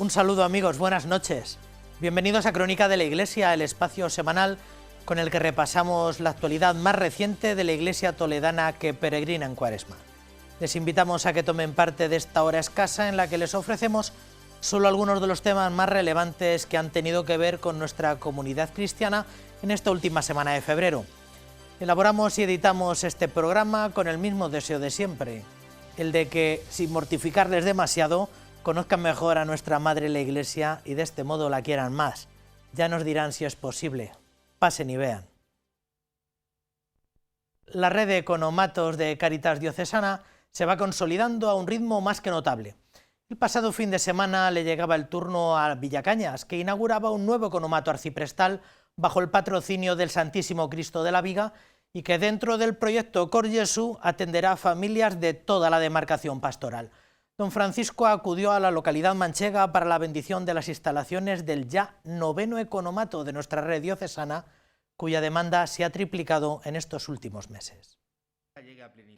Un saludo amigos, buenas noches. Bienvenidos a Crónica de la Iglesia, el espacio semanal con el que repasamos la actualidad más reciente de la Iglesia toledana que peregrina en Cuaresma. Les invitamos a que tomen parte de esta hora escasa en la que les ofrecemos solo algunos de los temas más relevantes que han tenido que ver con nuestra comunidad cristiana en esta última semana de febrero. Elaboramos y editamos este programa con el mismo deseo de siempre, el de que, sin mortificarles demasiado, conozcan mejor a nuestra Madre la Iglesia y de este modo la quieran más. Ya nos dirán si es posible. Pasen y vean. La red de economatos de Cáritas Diocesana se va consolidando a un ritmo más que notable. El pasado fin de semana le llegaba el turno a Villacañas, que inauguraba un nuevo economato arciprestal bajo el patrocinio del Santísimo Cristo de la Viga y que dentro del proyecto Cor Jesu atenderá a familias de toda la demarcación pastoral. Don Francisco acudió a la localidad manchega para la bendición de las instalaciones del ya 9º economato de nuestra red diocesana, cuya demanda se ha triplicado en estos últimos meses.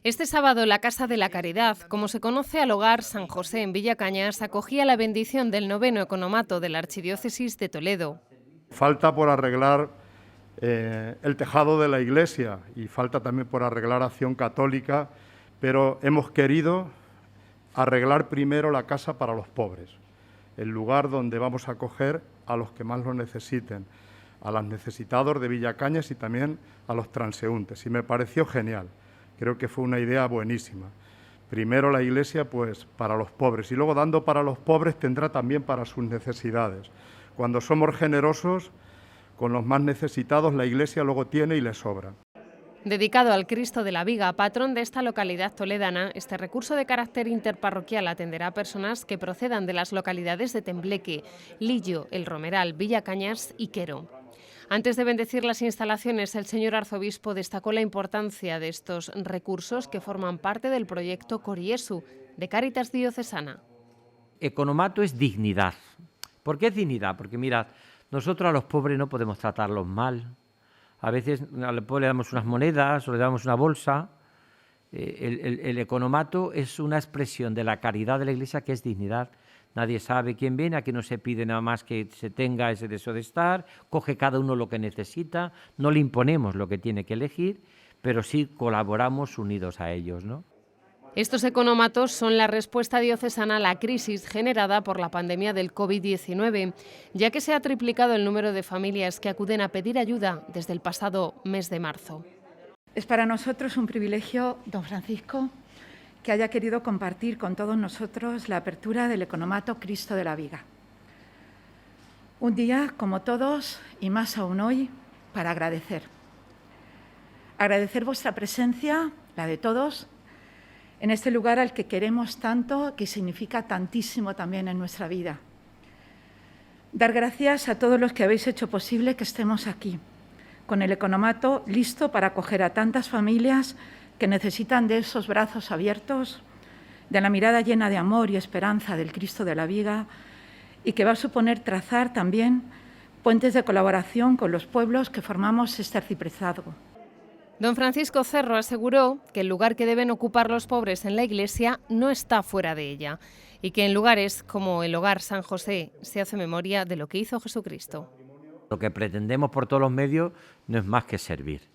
Este sábado la Casa de la Caridad, como se conoce al hogar San José en Villacañas, acogía la bendición del 9º economato de la Archidiócesis de Toledo. Falta por arreglar el tejado de la iglesia y falta también por arreglar Acción Católica, pero hemos querido arreglar primero la casa para los pobres, el lugar donde vamos a acoger a los que más lo necesiten, a los necesitados de Villacañas y también a los transeúntes. Y me pareció genial, creo que fue una idea buenísima. Primero la iglesia pues para los pobres y luego dando para los pobres tendrá también para sus necesidades. Cuando somos generosos con los más necesitados, la iglesia luego tiene y le sobra. Dedicado al Cristo de la Viga, patrón de esta localidad toledana, este recurso de carácter interparroquial atenderá a personas que procedan de las localidades de Tembleque, Lillo, El Romeral, Villacañas y Quero. Antes de bendecir las instalaciones, el señor arzobispo destacó la importancia de estos recursos que forman parte del proyecto Cor Jesu de Cáritas Diocesana. Economato es dignidad. ¿Por qué es dignidad? Porque mirad, nosotros a los pobres no podemos tratarlos mal. A veces al pobre le damos unas monedas o le damos una bolsa. El economato es una expresión de la caridad de la Iglesia que es dignidad. Nadie sabe quién viene, aquí no se pide nada más que se tenga ese deseo de estar, coge cada uno lo que necesita, no le imponemos lo que tiene que elegir, pero sí colaboramos unidos a ellos, ¿no? Estos economatos son la respuesta diocesana a la crisis generada por la pandemia del COVID-19, ya que se ha triplicado el número de familias que acuden a pedir ayuda desde el pasado mes de marzo. Es para nosotros un privilegio, don Francisco, que haya querido compartir con todos nosotros la apertura del economato Cristo de la Viga. Un día, como todos, y más aún hoy, para agradecer. Agradecer vuestra presencia, la de todos, en este lugar al que queremos tanto, que significa tantísimo también en nuestra vida. Dar gracias a todos los que habéis hecho posible que estemos aquí, con el economato listo para acoger a tantas familias que necesitan de esos brazos abiertos, de la mirada llena de amor y esperanza del Cristo de la Viga, y que va a suponer trazar también puentes de colaboración con los pueblos que formamos este arciprestazgo. Don Francisco Cerro aseguró que el lugar que deben ocupar los pobres en la Iglesia no está fuera de ella y que en lugares como el Hogar San José se hace memoria de lo que hizo Jesucristo. Lo que pretendemos por todos los medios no es más que servir.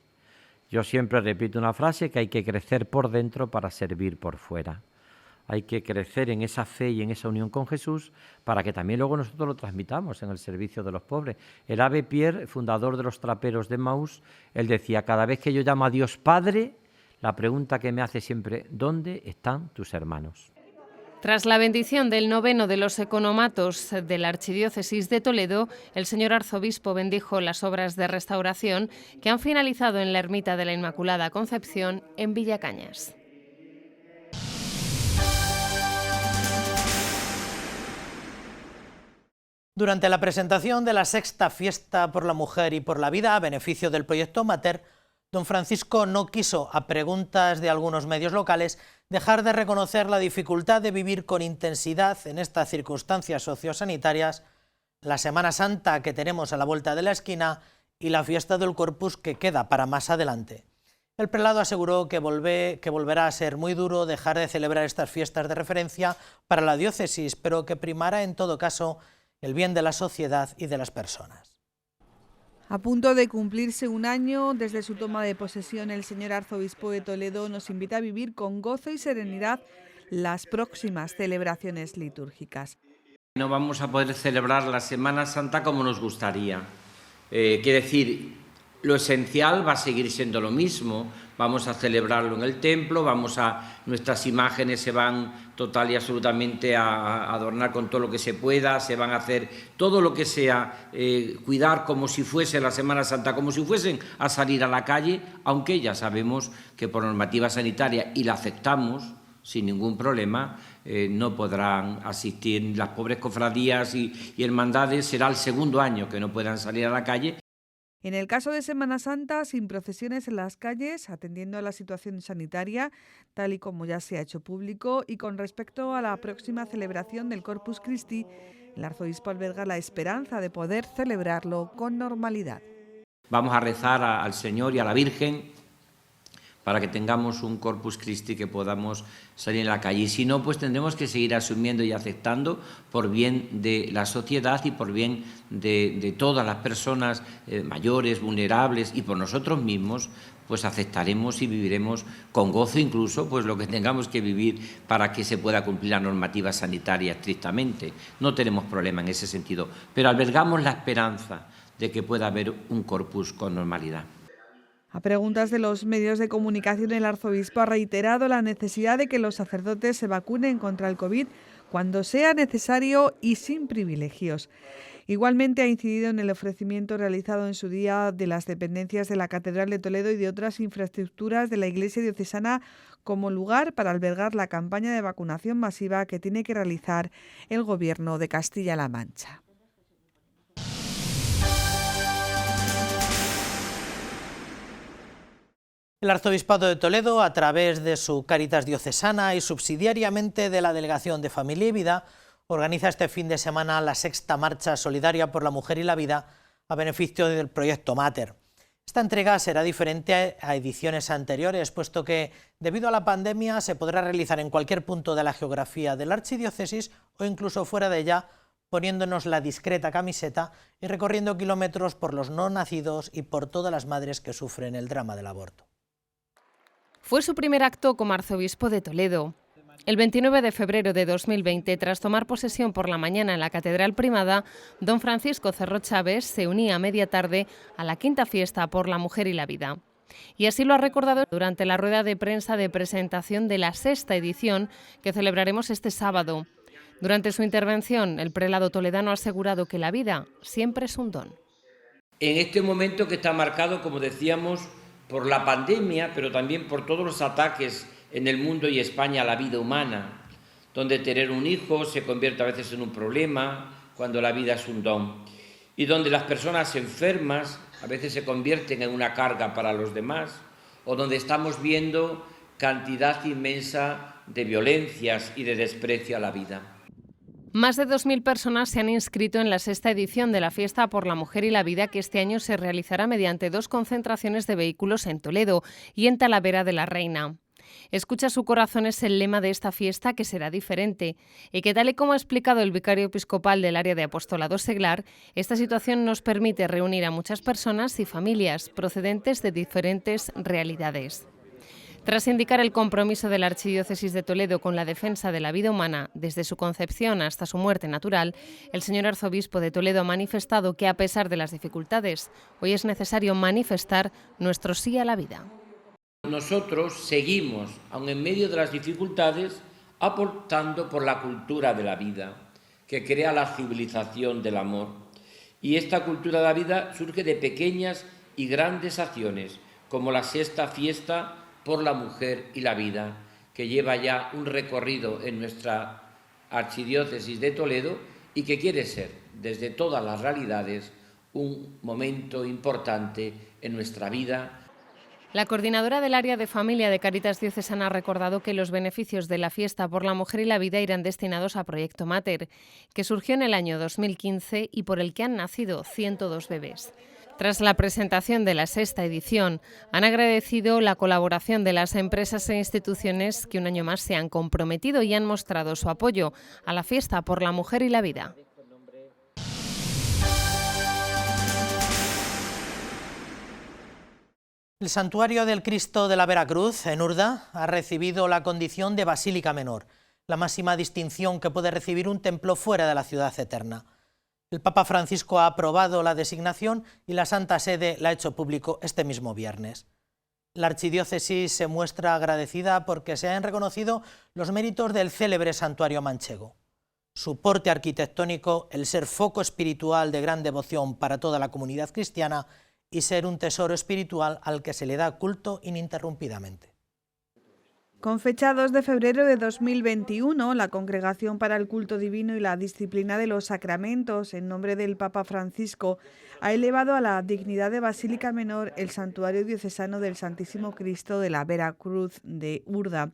Yo siempre repito una frase, que hay que crecer por dentro para servir por fuera. Hay que crecer en esa fe y en esa unión con Jesús para que también luego nosotros lo transmitamos en el servicio de los pobres. El Ave Pierre, fundador de los traperos de Emmaús, él decía, cada vez que yo llamo a Dios Padre, la pregunta que me hace siempre, ¿dónde están tus hermanos? Tras la bendición del 9º de los economatos de la Archidiócesis de Toledo, el señor arzobispo bendijo las obras de restauración que han finalizado en la Ermita de la Inmaculada Concepción en Villacañas. Durante la presentación de la sexta fiesta por la mujer y por la vida a beneficio del proyecto Mater, don Francisco no quiso, a preguntas de algunos medios locales, dejar de reconocer la dificultad de vivir con intensidad en estas circunstancias sociosanitarias, la Semana Santa que tenemos a la vuelta de la esquina y la fiesta del Corpus que queda para más adelante. El prelado aseguró que volverá a ser muy duro dejar de celebrar estas fiestas de referencia para la diócesis, pero que primará en todo caso el bien de la sociedad y de las personas. A punto de cumplirse un año desde su toma de posesión, el señor arzobispo de Toledo nos invita a vivir con gozo y serenidad las próximas celebraciones litúrgicas. No vamos a poder celebrar la Semana Santa como nos gustaría. Quiere decir, lo esencial va a seguir siendo lo mismo. Vamos a celebrarlo en el templo, nuestras imágenes se van total y absolutamente a adornar con todo lo que se pueda, se van a hacer todo lo que sea, cuidar como si fuese la Semana Santa, como si fuesen a salir a la calle, aunque ya sabemos que por normativa sanitaria, y la aceptamos sin ningún problema, no podrán asistir las pobres cofradías y hermandades. Será el segundo año que no puedan salir a la calle. En el caso de Semana Santa, sin procesiones en las calles, atendiendo a la situación sanitaria, tal y como ya se ha hecho público, y con respecto a la próxima celebración del Corpus Christi, el arzobispo alberga la esperanza de poder celebrarlo con normalidad. Vamos a rezar al Señor y a la Virgen para que tengamos un Corpus Christi que podamos salir en la calle. Y si no, pues tendremos que seguir asumiendo y aceptando por bien de la sociedad y por bien de todas las personas mayores, vulnerables, y por nosotros mismos, pues aceptaremos y viviremos con gozo incluso pues lo que tengamos que vivir para que se pueda cumplir la normativa sanitaria estrictamente. No tenemos problema en ese sentido, pero albergamos la esperanza de que pueda haber un corpus con normalidad. A preguntas de los medios de comunicación, el arzobispo ha reiterado la necesidad de que los sacerdotes se vacunen contra el COVID cuando sea necesario y sin privilegios. Igualmente ha incidido en el ofrecimiento realizado en su día de las dependencias de la Catedral de Toledo y de otras infraestructuras de la Iglesia diocesana como lugar para albergar la campaña de vacunación masiva que tiene que realizar el Gobierno de Castilla-La Mancha. El Arzobispado de Toledo, a través de su Cáritas Diocesana y subsidiariamente de la Delegación de Familia y Vida, organiza este fin de semana la 6ª Marcha Solidaria por la Mujer y la Vida a beneficio del proyecto Mater. Esta entrega será diferente a ediciones anteriores, puesto que, debido a la pandemia, se podrá realizar en cualquier punto de la geografía de la archidiócesis o incluso fuera de ella, poniéndonos la discreta camiseta y recorriendo kilómetros por los no nacidos y por todas las madres que sufren el drama del aborto. Fue su primer acto como arzobispo de Toledo. El 29 de febrero de 2020, tras tomar posesión por la mañana en la Catedral Primada, don Francisco Cerro Chávez se unía a media tarde a la 5ª fiesta por la mujer y la vida. Y así lo ha recordado durante la rueda de prensa de presentación de la 6ª edición que celebraremos este sábado. Durante su intervención, el prelado toledano ha asegurado que la vida siempre es un don. En este momento que está marcado, como decíamos, por la pandemia, pero también por todos los ataques en el mundo y España a la vida humana, donde tener un hijo se convierte a veces en un problema, cuando la vida es un don, y donde las personas enfermas a veces se convierten en una carga para los demás, o donde estamos viendo cantidad inmensa de violencias y de desprecio a la vida. Más de 2.000 personas se han inscrito en la 6ª edición de la Fiesta por la Mujer y la Vida, que este año se realizará mediante 2 concentraciones de vehículos en Toledo y en Talavera de la Reina. Escucha su corazón es el lema de esta fiesta, que será diferente, y que, tal y como ha explicado el vicario episcopal del área de apostolado seglar, esta situación nos permite reunir a muchas personas y familias procedentes de diferentes realidades. Tras indicar el compromiso de la Archidiócesis de Toledo con la defensa de la vida humana desde su concepción hasta su muerte natural, el señor arzobispo de Toledo ha manifestado que, a pesar de las dificultades, hoy es necesario manifestar nuestro sí a la vida. Nosotros seguimos, aun en medio de las dificultades, aportando por la cultura de la vida, que crea la civilización del amor. Y esta cultura de la vida surge de pequeñas y grandes acciones, como la 6ª fiesta por la mujer y la vida, que lleva ya un recorrido en nuestra archidiócesis de Toledo y que quiere ser, desde todas las realidades, un momento importante en nuestra vida. La coordinadora del área de familia de Cáritas Diocesana ha recordado que los beneficios de la Fiesta por la Mujer y la Vida irán destinados a Proyecto Mater, que surgió en el año 2015 y por el que han nacido 102 bebés. Tras la presentación de la 6ª edición, han agradecido la colaboración de las empresas e instituciones que un año más se han comprometido y han mostrado su apoyo a la fiesta por la mujer y la vida. El Santuario del Cristo de la Veracruz, en Urda, ha recibido la condición de Basílica Menor, la máxima distinción que puede recibir un templo fuera de la ciudad eterna. El Papa Francisco ha aprobado la designación y la Santa Sede la ha hecho público este mismo viernes. La archidiócesis se muestra agradecida porque se han reconocido los méritos del célebre santuario manchego. Su porte arquitectónico, el ser foco espiritual de gran devoción para toda la comunidad cristiana y ser un tesoro espiritual al que se le da culto ininterrumpidamente. Con fecha 2 de febrero de 2021, la Congregación para el Culto Divino y la Disciplina de los Sacramentos, en nombre del Papa Francisco, ha elevado a la dignidad de Basílica Menor el Santuario Diocesano del Santísimo Cristo de la Veracruz de Urda,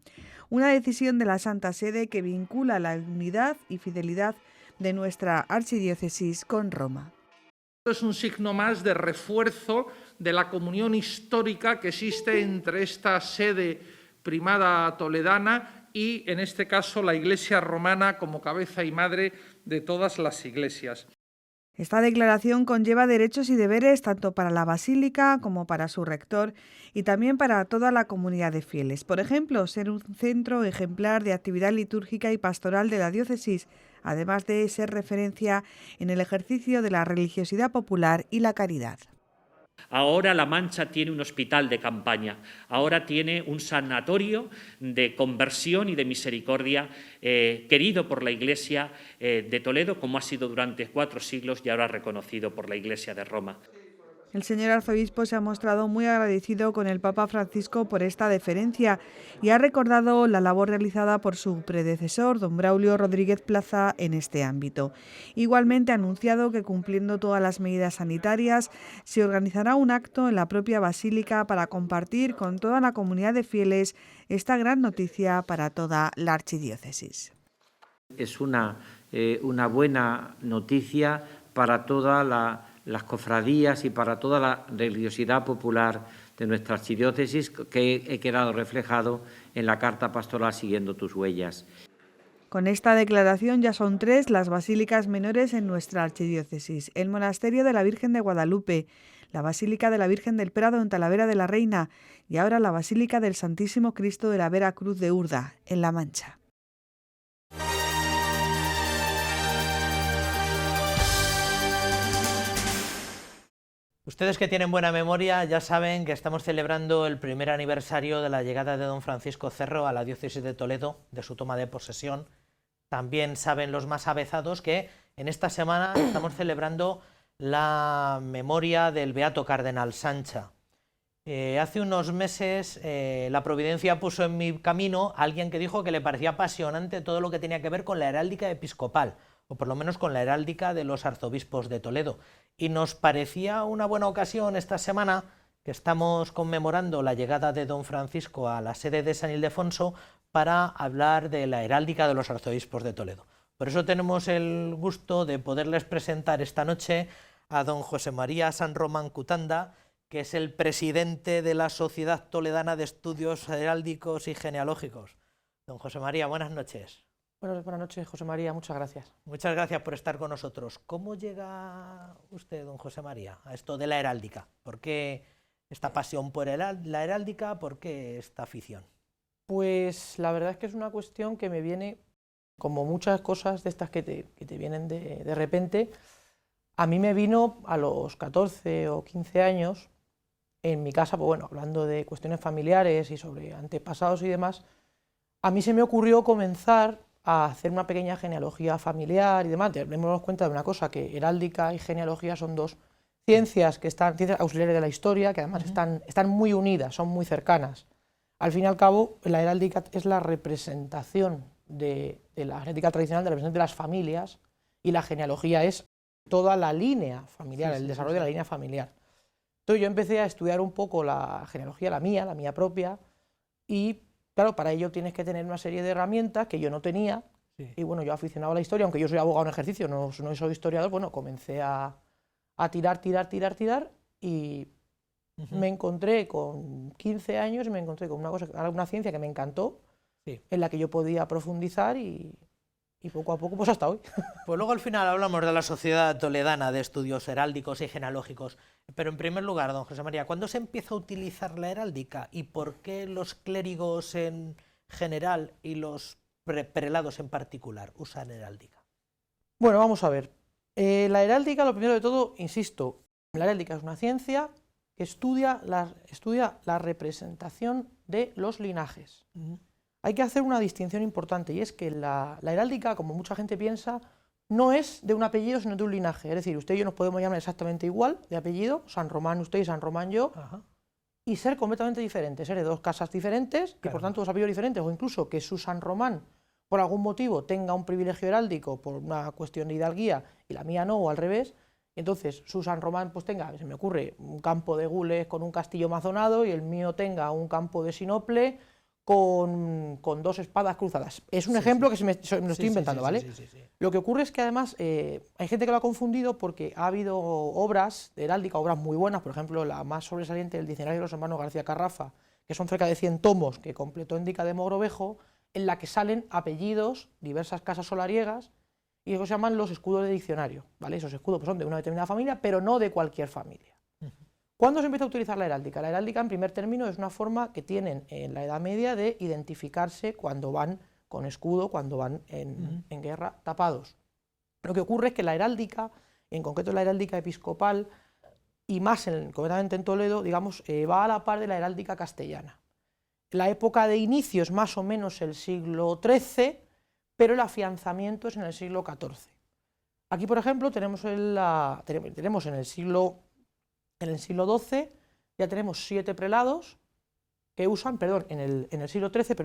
una decisión de la Santa Sede que vincula la unidad y fidelidad de nuestra archidiócesis con Roma. Es un signo más de refuerzo de la comunión histórica que existe entre esta sede primada toledana y, en este caso, la Iglesia romana como cabeza y madre de todas las iglesias. Esta declaración conlleva derechos y deberes tanto para la Basílica como para su rector y también para toda la comunidad de fieles. Por ejemplo, ser un centro ejemplar de actividad litúrgica y pastoral de la diócesis, además de ser referencia en el ejercicio de la religiosidad popular y la caridad. Ahora La Mancha tiene un hospital de campaña, ahora tiene un sanatorio de conversión y de misericordia querido por la Iglesia de Toledo, como ha sido durante 4 siglos y ahora reconocido por la Iglesia de Roma. El señor arzobispo se ha mostrado muy agradecido con el Papa Francisco por esta deferencia y ha recordado la labor realizada por su predecesor, don Braulio Rodríguez Plaza, en este ámbito. Igualmente ha anunciado que, cumpliendo todas las medidas sanitarias, se organizará un acto en la propia basílica para compartir con toda la comunidad de fieles esta gran noticia para toda la archidiócesis. Es una buena noticia para todas las cofradías y para toda la religiosidad popular de nuestra archidiócesis, que he quedado reflejado en la carta pastoral Siguiendo tus huellas. Con esta declaración ya son 3 las basílicas menores en nuestra archidiócesis: el Monasterio de la Virgen de Guadalupe, la Basílica de la Virgen del Prado en Talavera de la Reina y ahora la Basílica del Santísimo Cristo de la Veracruz de Urda, en La Mancha. Ustedes que tienen buena memoria ya saben que estamos celebrando el primer aniversario de la llegada de don Francisco Cerro a la diócesis de Toledo, de su toma de posesión. También saben los más avezados que en esta semana estamos celebrando la memoria del beato cardenal Sancha. Hace unos meses la providencia puso en mi camino a alguien que dijo que le parecía apasionante todo lo que tenía que ver con la heráldica episcopal, o por lo menos con la heráldica de los arzobispos de Toledo. Y nos parecía una buena ocasión esta semana, que estamos conmemorando la llegada de don Francisco a la sede de San Ildefonso, para hablar de la heráldica de los arzobispos de Toledo. Por eso tenemos el gusto de poderles presentar esta noche a don José María San Román Cutanda, que es el presidente de la Sociedad Toledana de Estudios Heráldicos y Genealógicos. Don José María, buenas noches. Buenas noches, José María, muchas gracias. Muchas gracias por estar con nosotros. ¿Cómo llega usted, don José María, a esto de la heráldica? ¿Por qué esta pasión por la heráldica? ¿Por qué esta afición? Pues la verdad es que es una cuestión que me viene, como muchas cosas de estas que te vienen de repente. A mí me vino a los 14 o 15 años, en mi casa, pues bueno, hablando de cuestiones familiares y sobre antepasados y demás, a mí se me ocurrió comenzar a hacer una pequeña genealogía familiar y demás. Démonos cuenta de una cosa, que heráldica y genealogía son 2 ciencias ciencias auxiliares de la historia, que además están muy unidas, son muy cercanas. Al fin y al cabo, la heráldica es la representación de la genética tradicional, de la representación de las familias, y la genealogía es toda la línea familiar, el desarrollo de la línea familiar. Entonces yo empecé a estudiar un poco la genealogía, la mía propia, y claro, para ello tienes que tener una serie de herramientas que yo no tenía, y bueno, yo aficionado a la historia, aunque yo soy abogado en ejercicio, no soy historiador, bueno, comencé a tirar, y me encontré con 15 años y me encontré con una ciencia que me encantó, en la que yo podía profundizar y poco a poco, pues hasta hoy. Pues luego al final hablamos de la Sociedad Toledana de Estudios Heráldicos y Genealógicos, pero en primer lugar, don José María, ¿cuándo se empieza a utilizar la heráldica y por qué los clérigos en general y los prelados en particular usan heráldica? Bueno, vamos a ver. La heráldica, lo primero de todo, insisto, la heráldica es una ciencia que estudia la representación de los linajes. Hay que hacer una distinción importante, y es que la heráldica, como mucha gente piensa, no es de un apellido, sino de un linaje. Es decir, usted y yo nos podemos llamar exactamente igual de apellido, San Román usted y San Román yo, y ser completamente diferentes, ser de dos casas diferentes, y por tanto dos apellidos diferentes, o incluso que su San Román, por algún motivo, tenga un privilegio heráldico por una cuestión de hidalguía, y la mía no, o al revés. Entonces, su San Román pues tenga, se me ocurre, un campo de gules con un castillo mazonado, y el mío tenga un campo de sinople con dos espadas cruzadas. Es un ejemplo que me lo estoy inventando, ¿vale? Lo que ocurre es que además hay gente que lo ha confundido porque ha habido obras de heráldica, obras muy buenas, por ejemplo, la más sobresaliente, el Diccionario de los Hermanos García Carrafa, que son cerca de 100 tomos que completó Endica de Mogrovejo, en la que salen apellidos, diversas casas solariegas, y eso se llaman los escudos de diccionario, ¿vale? Esos escudos pues, son de una determinada familia, pero no de cualquier familia. ¿Cuándo se empieza a utilizar la heráldica? La heráldica, en primer término, es una forma que tienen en la Edad Media de identificarse cuando van con escudo, cuando van en guerra tapados. Lo que ocurre es que la heráldica, en concreto la heráldica episcopal, y más concretamente en Toledo, digamos, va a la par de la heráldica castellana. La época de inicio es más o menos el siglo XIII, pero el afianzamiento es en el siglo XIV. Aquí, por ejemplo, tenemos en el siglo XII ya tenemos 7 prelados que usan, en el siglo XIII,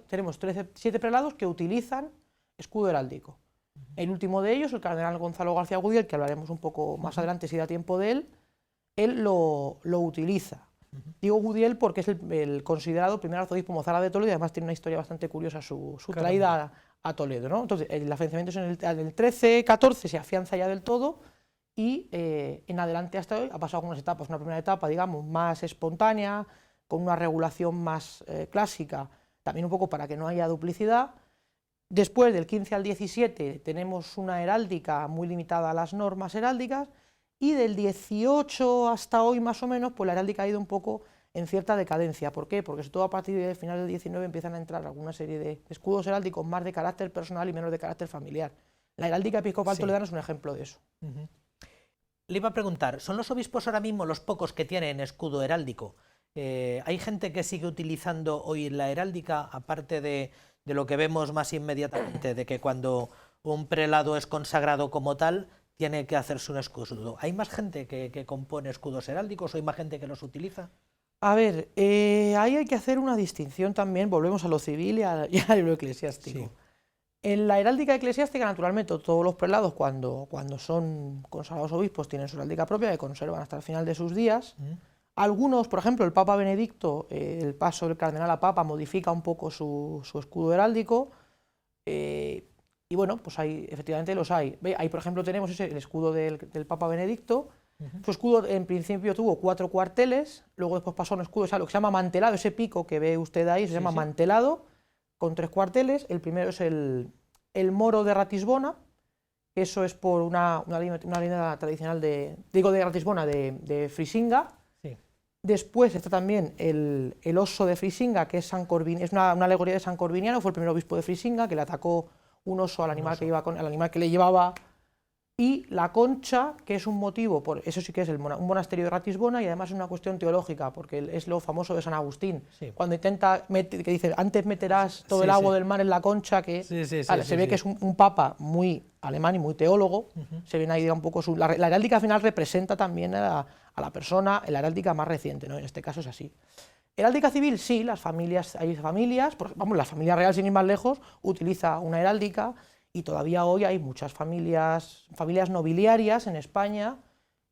tenemos 7 prelados que utilizan escudo heráldico. El último de ellos, el cardenal Gonzalo García Gudiel, que hablaremos un poco más adelante si da tiempo de él lo utiliza. Digo Gudiel porque es el considerado primer arzobispo mozárabe de Toledo, y además tiene una historia bastante curiosa su traída a Toledo, ¿no? Entonces, el afianzamiento es en el 13-14, se afianza ya del todo, y en adelante hasta hoy ha pasado algunas etapas. Una primera etapa, digamos, más espontánea, con una regulación más clásica, también un poco para que no haya duplicidad. Después, del 15 al 17, tenemos una heráldica muy limitada a las normas heráldicas, y del 18 hasta hoy, más o menos, pues la heráldica ha ido un poco en cierta decadencia. ¿Por qué? Porque sobre todo a partir del final del 19 empiezan a entrar alguna serie de escudos heráldicos más de carácter personal y menos de carácter familiar. La heráldica episcopal toledana es un ejemplo de eso. Le iba a preguntar, ¿son los obispos ahora mismo los pocos que tienen escudo heráldico? ¿Hay gente que sigue utilizando hoy la heráldica, aparte de lo que vemos más inmediatamente, de que cuando un prelado es consagrado como tal, tiene que hacerse un escudo? ¿Hay más gente que compone escudos heráldicos o hay más gente que los utiliza? A ver, ahí hay que hacer una distinción también, volvemos a lo civil y a lo eclesiástico. Sí. En la heráldica eclesiástica, naturalmente, todos los prelados, cuando son consagrados obispos, tienen su heráldica propia que conservan hasta el final de sus días. Algunos, por ejemplo, el Papa Benedicto, el paso del cardenal a Papa, modifica un poco su escudo heráldico. Y bueno, pues efectivamente los hay. Ahí, por ejemplo, tenemos el escudo del Papa Benedicto. Su escudo, en principio, tuvo 4 cuarteles, luego después pasó a un escudo, o sea, lo que se llama mantelado, ese pico que ve usted ahí, se llama mantelado, con 3 cuarteles. El primero es el moro de Ratisbona, eso es por una línea tradicional de Ratisbona, de Frisinga. Sí. Después está también el oso de Frisinga, que es una alegoría de San Corviniano, fue el primer obispo de Frisinga, que le atacó un oso al animal que le llevaba. Y la concha, que es un motivo, eso sí que es un monasterio de Ratisbona, y además es una cuestión teológica, porque es lo famoso de San Agustín, cuando intenta, que dice, antes meterás todo el agua del mar en la concha, que se ve que es un papa muy alemán y muy teólogo, se ven ahí un poco la heráldica al final representa también a la persona, la heráldica más reciente, ¿no? En este caso es así. Heráldica civil, sí, hay familias, la familia real, sin ir más lejos, utiliza una heráldica. Y todavía hoy hay muchas familias nobiliarias en España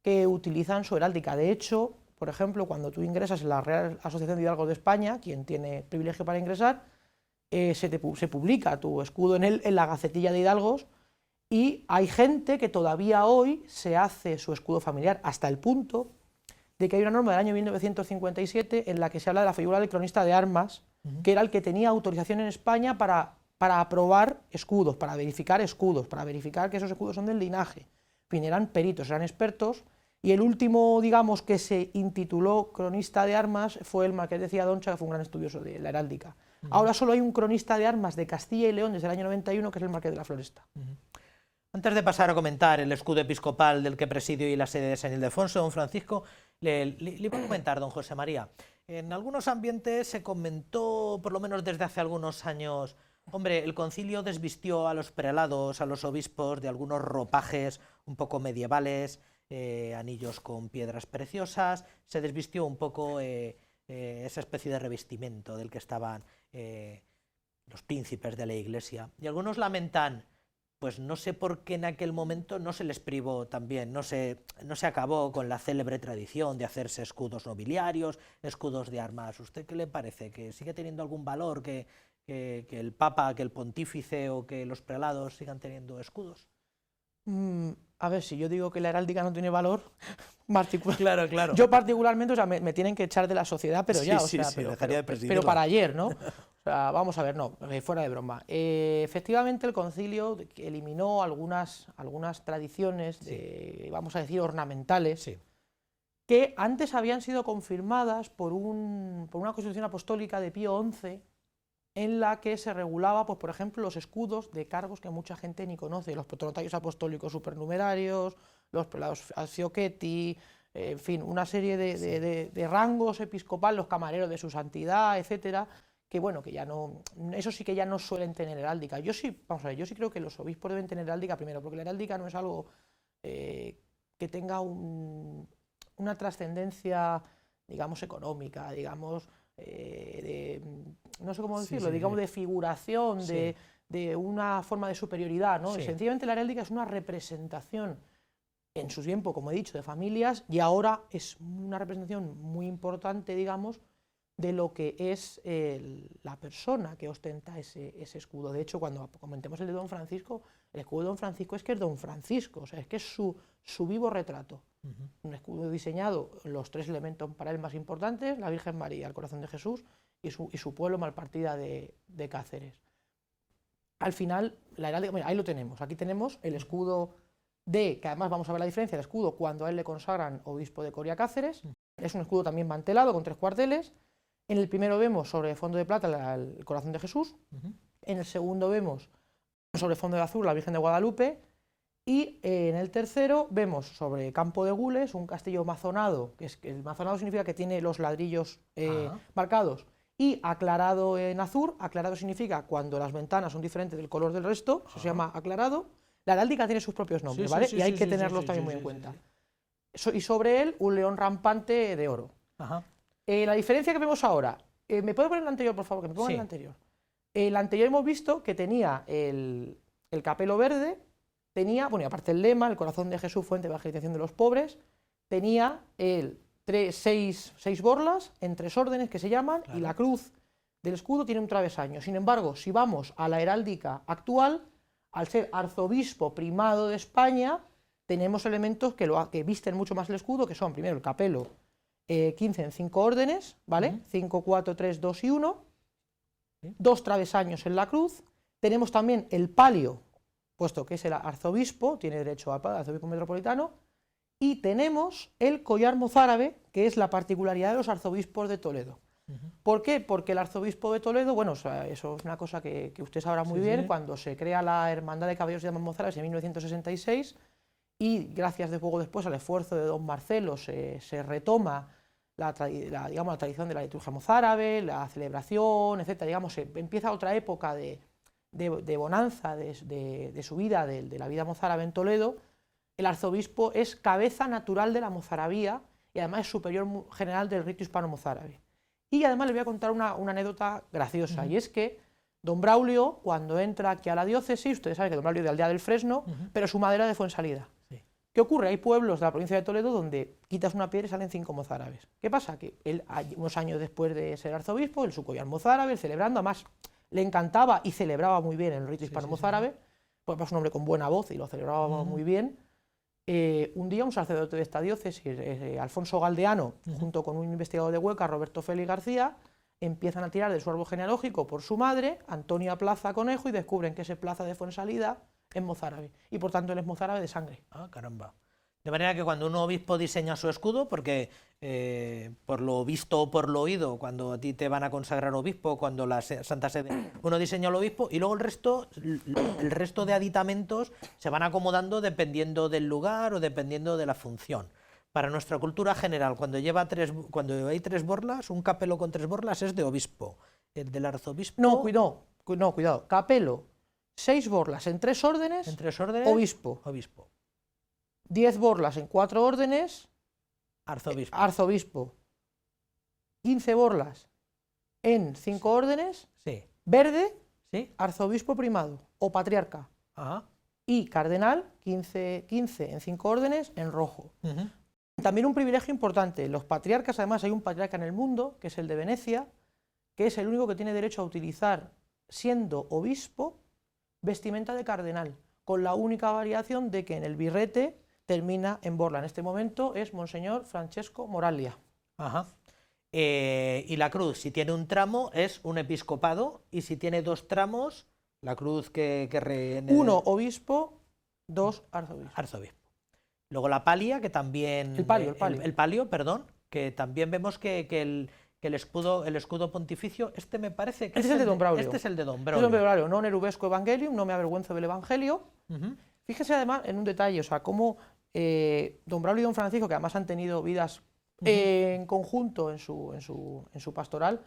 que utilizan su heráldica. De hecho, por ejemplo, cuando tú ingresas en la Real Asociación de Hidalgos de España, quien tiene privilegio para ingresar, se publica tu escudo en la Gacetilla de Hidalgos, Y hay gente que todavía hoy se hace su escudo familiar, hasta el punto de que hay una norma del año 1957 en la que se habla de la figura del cronista de armas, que era el que tenía autorización en España para aprobar escudos, para verificar que esos escudos son del linaje. En fin, eran peritos, eran expertos, y el último, digamos, que se intituló cronista de armas fue el marqués de Ciadoncha, que fue un gran estudioso de la heráldica. Ahora solo hay un cronista de armas de Castilla y León desde el año 91, que es el marqués de la Floresta. Antes de pasar a comentar el escudo episcopal del que presidio y la sede de San Ildefonso, don Francisco, le voy a comentar, don José María. En algunos ambientes se comentó, por lo menos desde hace algunos años, hombre, el concilio desvistió a los prelados, a los obispos, de algunos ropajes un poco medievales, anillos con piedras preciosas, se desvistió un poco esa especie de revestimiento del que estaban los príncipes de la Iglesia. Y algunos lamentan, pues no sé por qué en aquel momento no se les privó también, no se acabó con la célebre tradición de hacerse escudos nobiliarios, escudos de armas. ¿Usted qué le parece? ¿Que sigue teniendo algún valor que el Papa, que el Pontífice o que los prelados sigan teniendo escudos? A ver, si yo digo que la heráldica no tiene valor, Claro. Yo particularmente, o sea, me tienen que echar de la sociedad, pero ya, pero para ayer, ¿no? O sea, vamos a ver, no, fuera de broma. Efectivamente, el concilio eliminó algunas tradiciones, vamos a decir, ornamentales, que antes habían sido confirmadas por una Constitución Apostólica de Pío XI, en la que se regulaba, pues, por ejemplo, los escudos de cargos que mucha gente ni conoce, los protonotarios apostólicos supernumerarios, los prelados Alciochetti, en fin, una serie de rangos episcopales, los camareros de su santidad, etcétera, que bueno, que ya no, eso sí que ya no suelen tener heráldica. Yo sí creo que los obispos deben tener heráldica primero, porque la heráldica no es algo que tenga una trascendencia, digamos, económica, digamos, no sé cómo decirlo, digamos, de figuración, de una forma de superioridad, ¿no? Y sencillamente la heráldica es una representación, en su tiempo, como he dicho, de familias, y ahora es una representación muy importante, digamos, de lo que es la persona que ostenta ese escudo. De hecho, cuando comentemos el de Don Francisco, el escudo de Don Francisco es que es Don Francisco, o sea, es que es su vivo retrato. Un escudo diseñado, los tres elementos para él más importantes, la Virgen María, el corazón de Jesús y su pueblo Malpartida de Cáceres. Al final, la heráldica, mira, ahí lo tenemos, aquí tenemos el escudo que además vamos a ver la diferencia del escudo cuando a él le consagran obispo de Coria Cáceres, es un escudo también mantelado con 3 cuarteles. En el primero vemos sobre fondo de plata el corazón de Jesús, en el segundo vemos sobre fondo de azul la Virgen de Guadalupe, y en el tercero vemos sobre campo de gules un castillo mazonado, que el mazonado significa que tiene los ladrillos marcados, y aclarado en azur. Aclarado significa cuando las ventanas son diferentes del color del resto, eso se llama aclarado. La heráldica tiene sus propios nombres, ¿vale? Y hay que tenerlos también muy en cuenta. Y sobre él un león rampante de oro. La diferencia que vemos ahora, ¿me puede poner el anterior, por favor? Que me pongan el anterior. El anterior hemos visto que tenía el capelo verde, tenía, bueno, y aparte el lema, el corazón de Jesús, fuente de evangelización de los pobres, tenía seis borlas en 3 órdenes que se llaman, y la cruz del escudo tiene un travesaño. Sin embargo, si vamos a la heráldica actual, al ser arzobispo primado de España, tenemos elementos que visten mucho más el escudo, que son, primero, el capelo, 15 en 5 órdenes, ¿vale? 5, 4, 3, 2 y 1, 2 travesaños en la cruz. Tenemos también el palio, puesto que es el arzobispo, tiene derecho al arzobispo metropolitano, y tenemos el collar mozárabe, que es la particularidad de los arzobispos de Toledo. ¿Por qué? Porque el arzobispo de Toledo, bueno, o sea, eso es una cosa que usted sabrá muy bien, cuando se crea la Hermandad de Caballeros de Damas Mozárabes en 1966, y gracias poco después al esfuerzo de don Marcelo se retoma la tradición de la liturgia mozárabe, la celebración, etc. Digamos, empieza otra época de bonanza de su vida, de la vida mozárabe en Toledo. El arzobispo es cabeza natural de la mozarabía y además es superior general del rito hispano-mozárabe. Y además le voy a contar una anécdota graciosa, y es que don Braulio, cuando entra aquí a la diócesis, ustedes saben que don Braulio es de Aldea del Fresno, pero su madre era de Fuensalida. ¿Qué ocurre? Hay pueblos de la provincia de Toledo donde quitas una piedra y salen 5 mozárabes. ¿Qué pasa? Que él, unos años después de ser arzobispo, su collar mozárabe, celebrando, además le encantaba y celebraba muy bien el rito hispano-mozárabe, porque es un hombre con buena voz y lo celebraba muy bien. Un día un sacerdote de esta diócesis, Alfonso Galdeano, junto con un investigador de Hueca, Roberto Félix García, empiezan a tirar del su árbol genealógico por su madre, Antonia Plaza Conejo, y descubren que ese Plaza de Fuensalida es mozárabe, y por tanto él es mozárabe de sangre. Ah, caramba. De manera que cuando un obispo diseña su escudo, porque por lo visto o por lo oído, cuando a ti te van a consagrar obispo, cuando la Santa Sede, uno diseña el obispo y luego el resto de aditamentos se van acomodando dependiendo del lugar o dependiendo de la función. Para nuestra cultura general, cuando hay 3 borlas, un capelo con 3 borlas es de obispo. El del arzobispo... No, cuidado. Capelo, 6 borlas en 3 órdenes, obispo. 10 borlas en 4 órdenes, arzobispo. 15 borlas en 5 órdenes, sí. Verde, ¿sí? arzobispo primado o patriarca. Ajá. Y cardenal, 15 en 5 órdenes en rojo. También un privilegio importante, los patriarcas, además hay un patriarca en el mundo, que es el de Venecia, que es el único que tiene derecho a utilizar, siendo obispo, vestimenta de cardenal, con la única variación de que en el birrete termina en borla. En este momento es Monseñor Francesco Moraglia. Ajá. Y la cruz, si tiene un tramo, es un episcopado, y si tiene 2 tramos, la cruz Uno obispo, 2 arzobispo. Luego la palia, que también... El palio, perdón, que también vemos que el escudo pontificio, me parece que este es el de Don Braulio. Este es el de Don Braulio. Este es el de Don Braulio, non erubesco evangelium, no me avergüenzo del evangelio. Fíjese además en un detalle, o sea, cómo Don Braulio y Don Francisco, que además han tenido vidas en conjunto en su pastoral,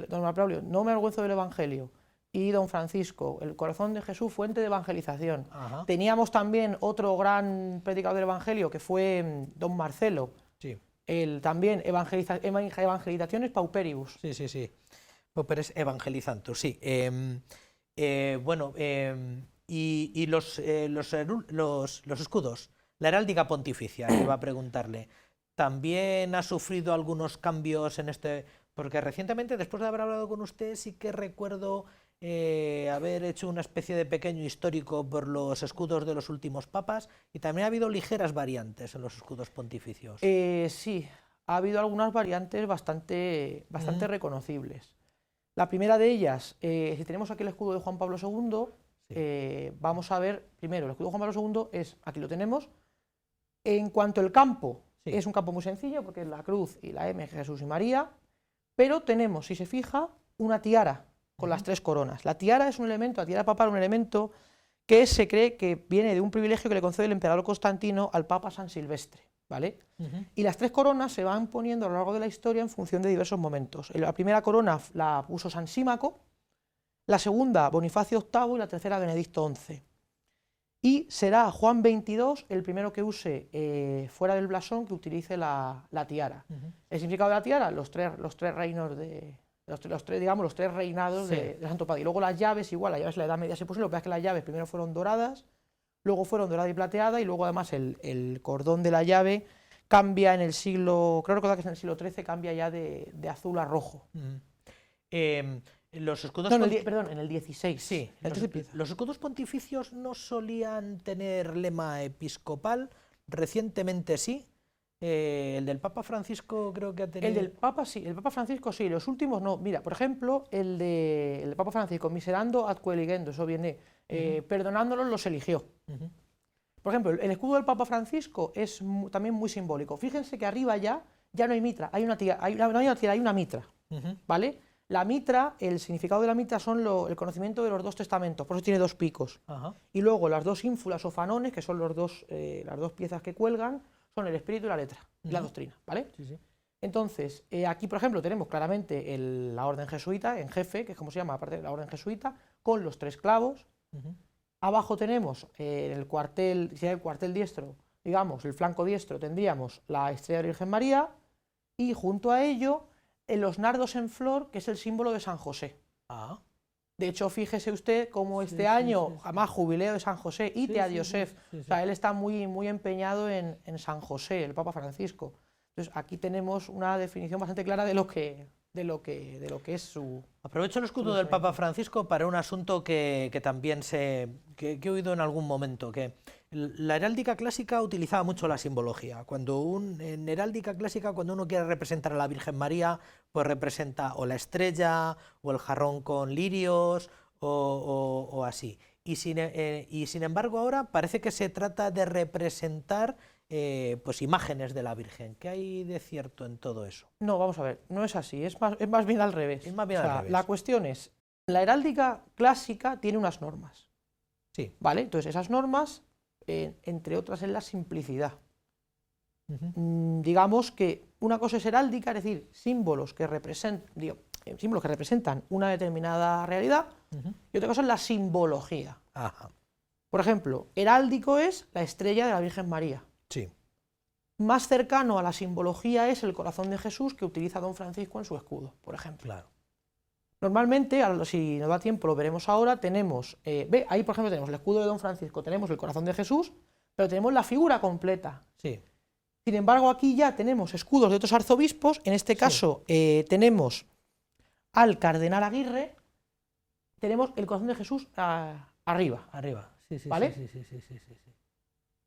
Don Braulio, no me avergüenzo del evangelio, y Don Francisco, el corazón de Jesús, fuente de evangelización. Ajá. Teníamos también otro gran predicador del evangelio, que fue Don Marcelo, sí. También evangelizaciones pauperibus. Sí. Pauperes evangelizantus, sí. Y los escudos, la heráldica pontificia, iba a preguntarle, ¿también ha sufrido algunos cambios en este? Porque recientemente, después de haber hablado con usted, sí que recuerdo haber hecho una especie de pequeño histórico por los escudos de los últimos papas, y también ha habido ligeras variantes en los escudos pontificios. Sí, ha habido algunas variantes bastante reconocibles. La primera de ellas, si tenemos aquí el escudo de Juan Pablo II, vamos a ver, primero, el escudo de Juan Pablo II aquí lo tenemos. En cuanto al campo, es un campo muy sencillo, porque es la cruz y la M, Jesús y María, pero tenemos, si se fija, una tiara con las 3 coronas. La tiara es un elemento, la tiara papal, un elemento que se cree que viene de un privilegio que le concede el emperador Constantino al Papa San Silvestre, ¿vale? Y las 3 coronas se van poniendo a lo largo de la historia en función de diversos momentos. La primera corona la puso San Símaco, la segunda Bonifacio VIII y la tercera Benedicto XI. Y será Juan XXII el primero que use, fuera del blasón, que utilice la tiara. El significado de la tiara, los tres reinos de... Los tres reinados de Santo Padre. Y luego las llaves, igual, las llaves en la Edad Media se pusieron, lo que pasa es que las llaves primero fueron doradas, luego fueron dorada y plateada, y luego además el cordón de la llave cambia en el siglo, creo recordar que es en el siglo XIII, cambia ya de azul a rojo. Los escudos en el XVI. Sí, los escudos pontificios no solían tener lema episcopal, recientemente sí. El del Papa Francisco creo que ha tenido... El del Papa sí, el Papa Francisco sí, los últimos no. Mira, por ejemplo, el del Papa Francisco, miserando ad eligendo, eso viene, perdonándolos los eligió. Por ejemplo, el escudo del Papa Francisco es también muy simbólico. Fíjense que arriba ya no hay mitra, hay una mitra, ¿vale? La mitra, el significado de la mitra son el conocimiento de los 2 testamentos, por eso tiene 2 picos. Y luego las 2 ínfulas o fanones, que son las dos piezas que cuelgan, son el espíritu y la letra, y la doctrina, ¿vale? Sí. Entonces, aquí, por ejemplo, tenemos claramente la orden jesuita, en jefe, que es como se llama, aparte de la orden jesuita, con los 3 clavos. Abajo tenemos el cuartel diestro, digamos, el flanco diestro, tendríamos la estrella de la Virgen María, y junto a ello, los nardos en flor, que es el símbolo de San José. De hecho, fíjese usted cómo este año, además jubileo de San José, ite a Joseph, o sea, él está muy empeñado en San José, el Papa Francisco. Entonces, aquí tenemos una definición bastante clara de lo que de lo que es su... Aprovecho el escudo del Papa Francisco para un asunto que también que he oído en algún momento, que la heráldica clásica utilizaba mucho la simbología. En heráldica clásica, cuando uno quiere representar a la Virgen María, pues representa o la estrella, o el jarrón con lirios, o así. Y sin embargo ahora parece que se trata de representar pues imágenes de la Virgen. ¿Qué hay de cierto en todo eso? No, vamos a ver, no es así, es más bien al revés. Es más bien al revés. La cuestión es, la heráldica clásica tiene unas normas. Sí. ¿Vale? Entonces esas normas, entre otras, es la simplicidad. Digamos que una cosa es heráldica, es decir, símbolos que representan una determinada realidad, y otra cosa es la simbología. Ajá. Por ejemplo, heráldico es la estrella de la Virgen María. Sí. Más cercano a la simbología es el corazón de Jesús que utiliza don Francisco en su escudo, por ejemplo. Claro. Normalmente, si nos da tiempo, lo veremos ahora, tenemos, ahí por ejemplo tenemos el escudo de don Francisco, tenemos el corazón de Jesús, pero tenemos la figura completa. Sí. Sin embargo, aquí ya tenemos escudos de otros arzobispos, en este caso tenemos al cardenal Aguirre, tenemos el corazón de Jesús arriba. Arriba, sí, sí, ¿vale? Sí.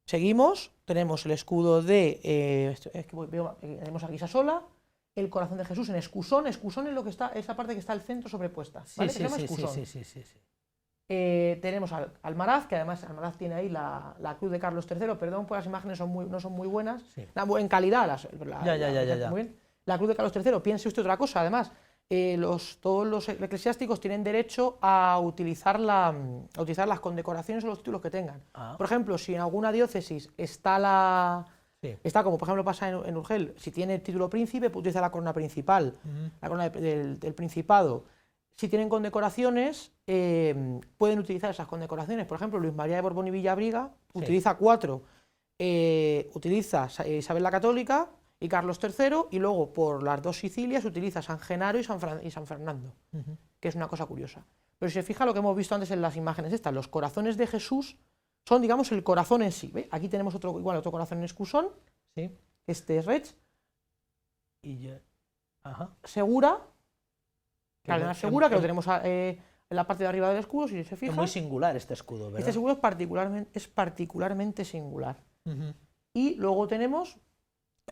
Seguimos, tenemos el escudo de, tenemos aquí Sasola, el corazón de Jesús en escusón, escusón es lo que está, esa parte que está al centro sobrepuesta, ¿vale? Sí. Tenemos al Almaraz, que además Almaraz tiene ahí la cruz de Carlos III, perdón, pues las imágenes no son muy buenas, en calidad, Ya. Muy bien. La cruz de Carlos III, piense usted otra cosa, además, todos los eclesiásticos tienen derecho a utilizar las condecoraciones o los títulos que tengan. Por ejemplo, si en alguna diócesis está como por ejemplo pasa en Urgel, si tiene el título príncipe, puede utilizar la corona principal, la corona del principado. Si tienen condecoraciones, pueden utilizar esas condecoraciones. Por ejemplo, Luis María de Borbón y Villabriga utiliza 4. Utiliza Isabel la Católica y Carlos III, y luego por las 2 Sicilias utiliza San Genaro y San Fernando, que es una cosa curiosa. Pero si se fija lo que hemos visto antes en las imágenes estas, los corazones de Jesús son, digamos, el corazón en sí. ¿Ve? Aquí tenemos otro corazón en escusón, este es Rex, Segura, Cardenal Segura, que lo tenemos en la parte de arriba del escudo, si se fija. Es muy singular este escudo, ¿verdad? Este escudo es particularmente singular. Y luego tenemos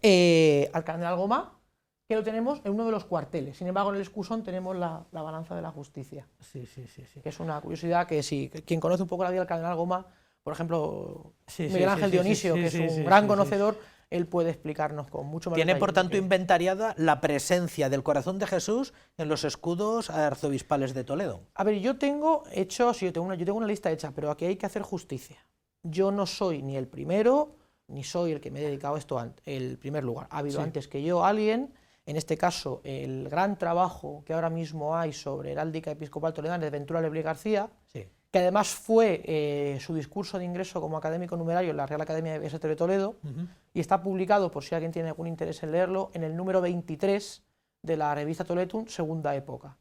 al Cardenal Gomá, que lo tenemos en uno de los cuarteles. Sin embargo, en el escusón tenemos la balanza de la justicia. Sí. Que es una curiosidad que quien conoce un poco la vida del Cardenal Gomá, por ejemplo, Miguel Ángel Dionisio, que es un gran conocedor, él puede explicarnos con mucho más Tiene, detalle. por tanto, inventariada la presencia del corazón de Jesús en los escudos arzobispales de Toledo. A ver, yo tengo una lista hecha, pero aquí hay que hacer justicia. Yo no soy ni el primero, ni soy el que me he dedicado a esto el primer lugar. Ha habido antes que yo alguien, en este caso el gran trabajo que ahora mismo hay sobre heráldica episcopal toledana de Ventura Leblé García, que además fue su discurso de ingreso como académico numerario en la Real Academia de Bellas Artes de Toledo, y está publicado, por si alguien tiene algún interés en leerlo, en el número 23 de la revista Toletum, Segunda Época.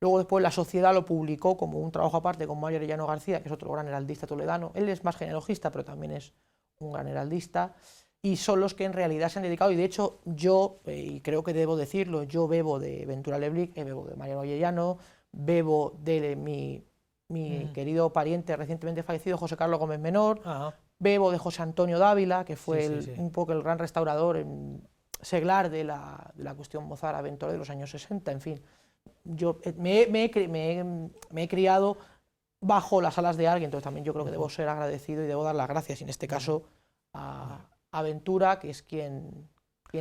Luego después la Sociedad lo publicó como un trabajo aparte con Mario Arellano García, que es otro gran heraldista toledano. Él es más genealogista, pero también es un gran heraldista, y son los que en realidad se han dedicado, y de hecho yo, y creo que debo decirlo, yo bebo de Ventura Leblic, bebo de Mariano Arellano, bebo de mi querido pariente recientemente fallecido, José Carlos Gómez Menor, bebo de José Antonio Dávila, que fue un poco el gran restaurador seglar de la cuestión mozárabe en Toledo de los años 60, en fin. Yo me he criado bajo las alas de alguien, entonces también yo creo que debo ser agradecido y debo dar las gracias, y en este caso a Ventura, que es quien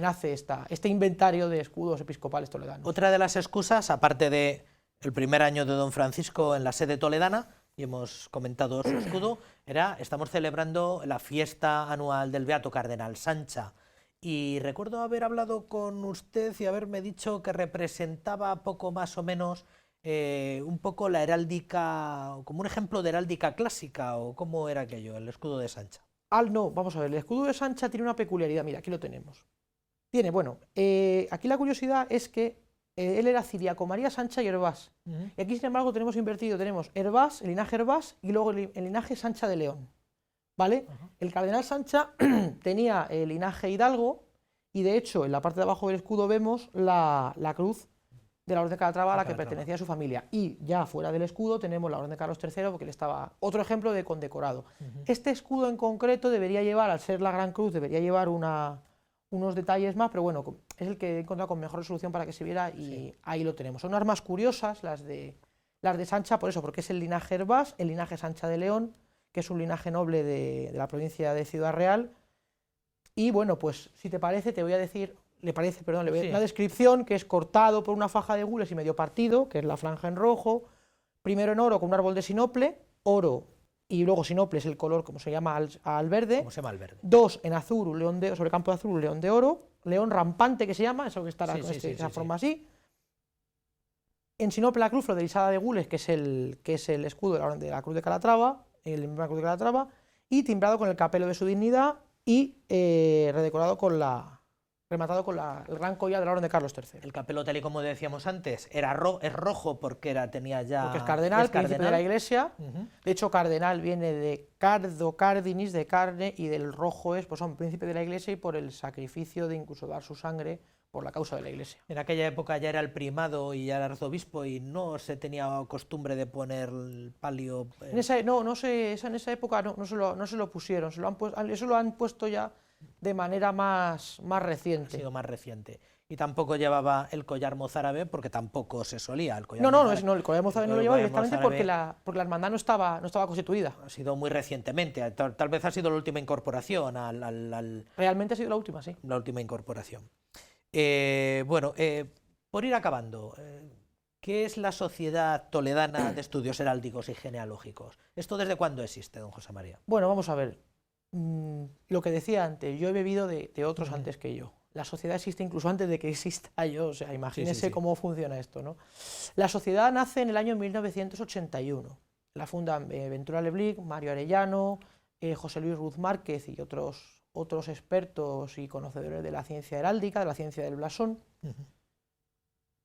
hace este inventario de escudos episcopales toledanos. Otra de las excusas, aparte de el primer año de don Francisco en la sede toledana, y hemos comentado su escudo, estamos celebrando la fiesta anual del Beato Cardenal Sancha. Y recuerdo haber hablado con usted y haberme dicho que representaba poco más o menos un poco la heráldica, como un ejemplo de heráldica clásica, o cómo era aquello, el escudo de Sancha. No, vamos a ver, el escudo de Sancha tiene una peculiaridad, mira, aquí lo tenemos. Aquí la curiosidad es que él era Ciriaco María Sancha y Hervás. Y aquí, sin embargo, tenemos invertido, tenemos Hervás, el linaje Hervás, y luego el linaje Sancha de León. ¿Vale? El cardenal Sancha tenía el linaje Hidalgo, y de hecho en la parte de abajo del escudo vemos la cruz de la Orden de Calatrava a la que pertenecía su familia. Y ya fuera del escudo tenemos la Orden de Carlos III, porque él estaba... Otro ejemplo de condecorado. Este escudo en concreto debería llevar, al ser la Gran Cruz, debería llevar unos detalles más, pero bueno, es el que he encontrado con mejor resolución para que se viera y ahí lo tenemos. Son armas curiosas, las de Sancha, por eso, porque es el linaje Hervás, el linaje Sancha de León, que es un linaje noble de la provincia de Ciudad Real. Y bueno, pues si te parece, te voy a decir... le voy a dar una descripción que es cortado por una faja de gules y medio partido, que es la franja en rojo, primero en oro con un árbol de sinople, oro, y luego sinople es el color, como se llama al verde. ¿Cómo se llama el verde? 2 en azul, un león de, sobre campo de azul, un león de oro, león rampante que se llama, eso que estará con esa forma así. En sinople la cruz florealizada de gules, que es el escudo de la Cruz de Calatrava, el emblema de la Cruz de Calatrava, y timbrado con el capelo de su dignidad y redecorado rematado con el gran collar de la Orden de Carlos III. El capelo, tal y como decíamos antes, es rojo porque tenía ya... Porque es cardenal, príncipe de la Iglesia. De hecho, cardenal viene de cardo, cardinis, de carne, y del rojo es, pues son príncipe de la Iglesia y por el sacrificio de incluso dar su sangre por la causa de la Iglesia. En aquella época ya era el primado y ya era arzobispo y no se tenía costumbre de poner el palio... En esa época no se lo pusieron, eso lo han puesto ya de manera más reciente. Ha sido más reciente. Y tampoco llevaba el collar mozárabe porque tampoco se solía. El collar el collar mozárabe no lo llevaba directamente porque la hermandad no estaba constituida. Ha sido muy recientemente, tal vez ha sido la última incorporación Realmente ha sido la última, sí. La última incorporación. Por ir acabando, ¿qué es la Sociedad Toledana de Estudios Heráldicos y Genealógicos? ¿Esto desde cuándo existe, don José María? Bueno, vamos a ver. Lo que decía antes, yo he bebido de otros antes que yo. La sociedad existe incluso antes de que exista yo, o sea, imagínese cómo funciona esto, ¿no? La sociedad nace en el año 1981. La fundan Ventura Leblic, Mario Arellano, José Luis Ruz Márquez y otros expertos y conocedores de la ciencia heráldica, de la ciencia del blasón.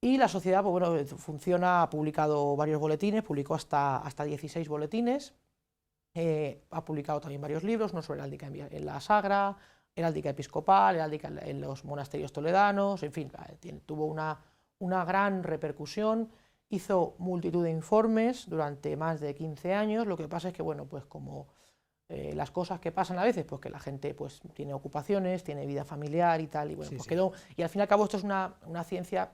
Y la sociedad, pues bueno, funciona, ha publicado varios boletines, publicó hasta 16 boletines. Ha publicado también varios libros, uno sobre heráldica en la Sagra, heráldica episcopal, heráldica en los monasterios toledanos, en fin, tuvo una gran repercusión, hizo multitud de informes durante más de 15 años, lo que pasa es que, bueno, pues como las cosas que pasan a veces, pues que la gente pues tiene ocupaciones, tiene vida familiar y tal, y bueno, quedó, y al fin y al cabo esto es una ciencia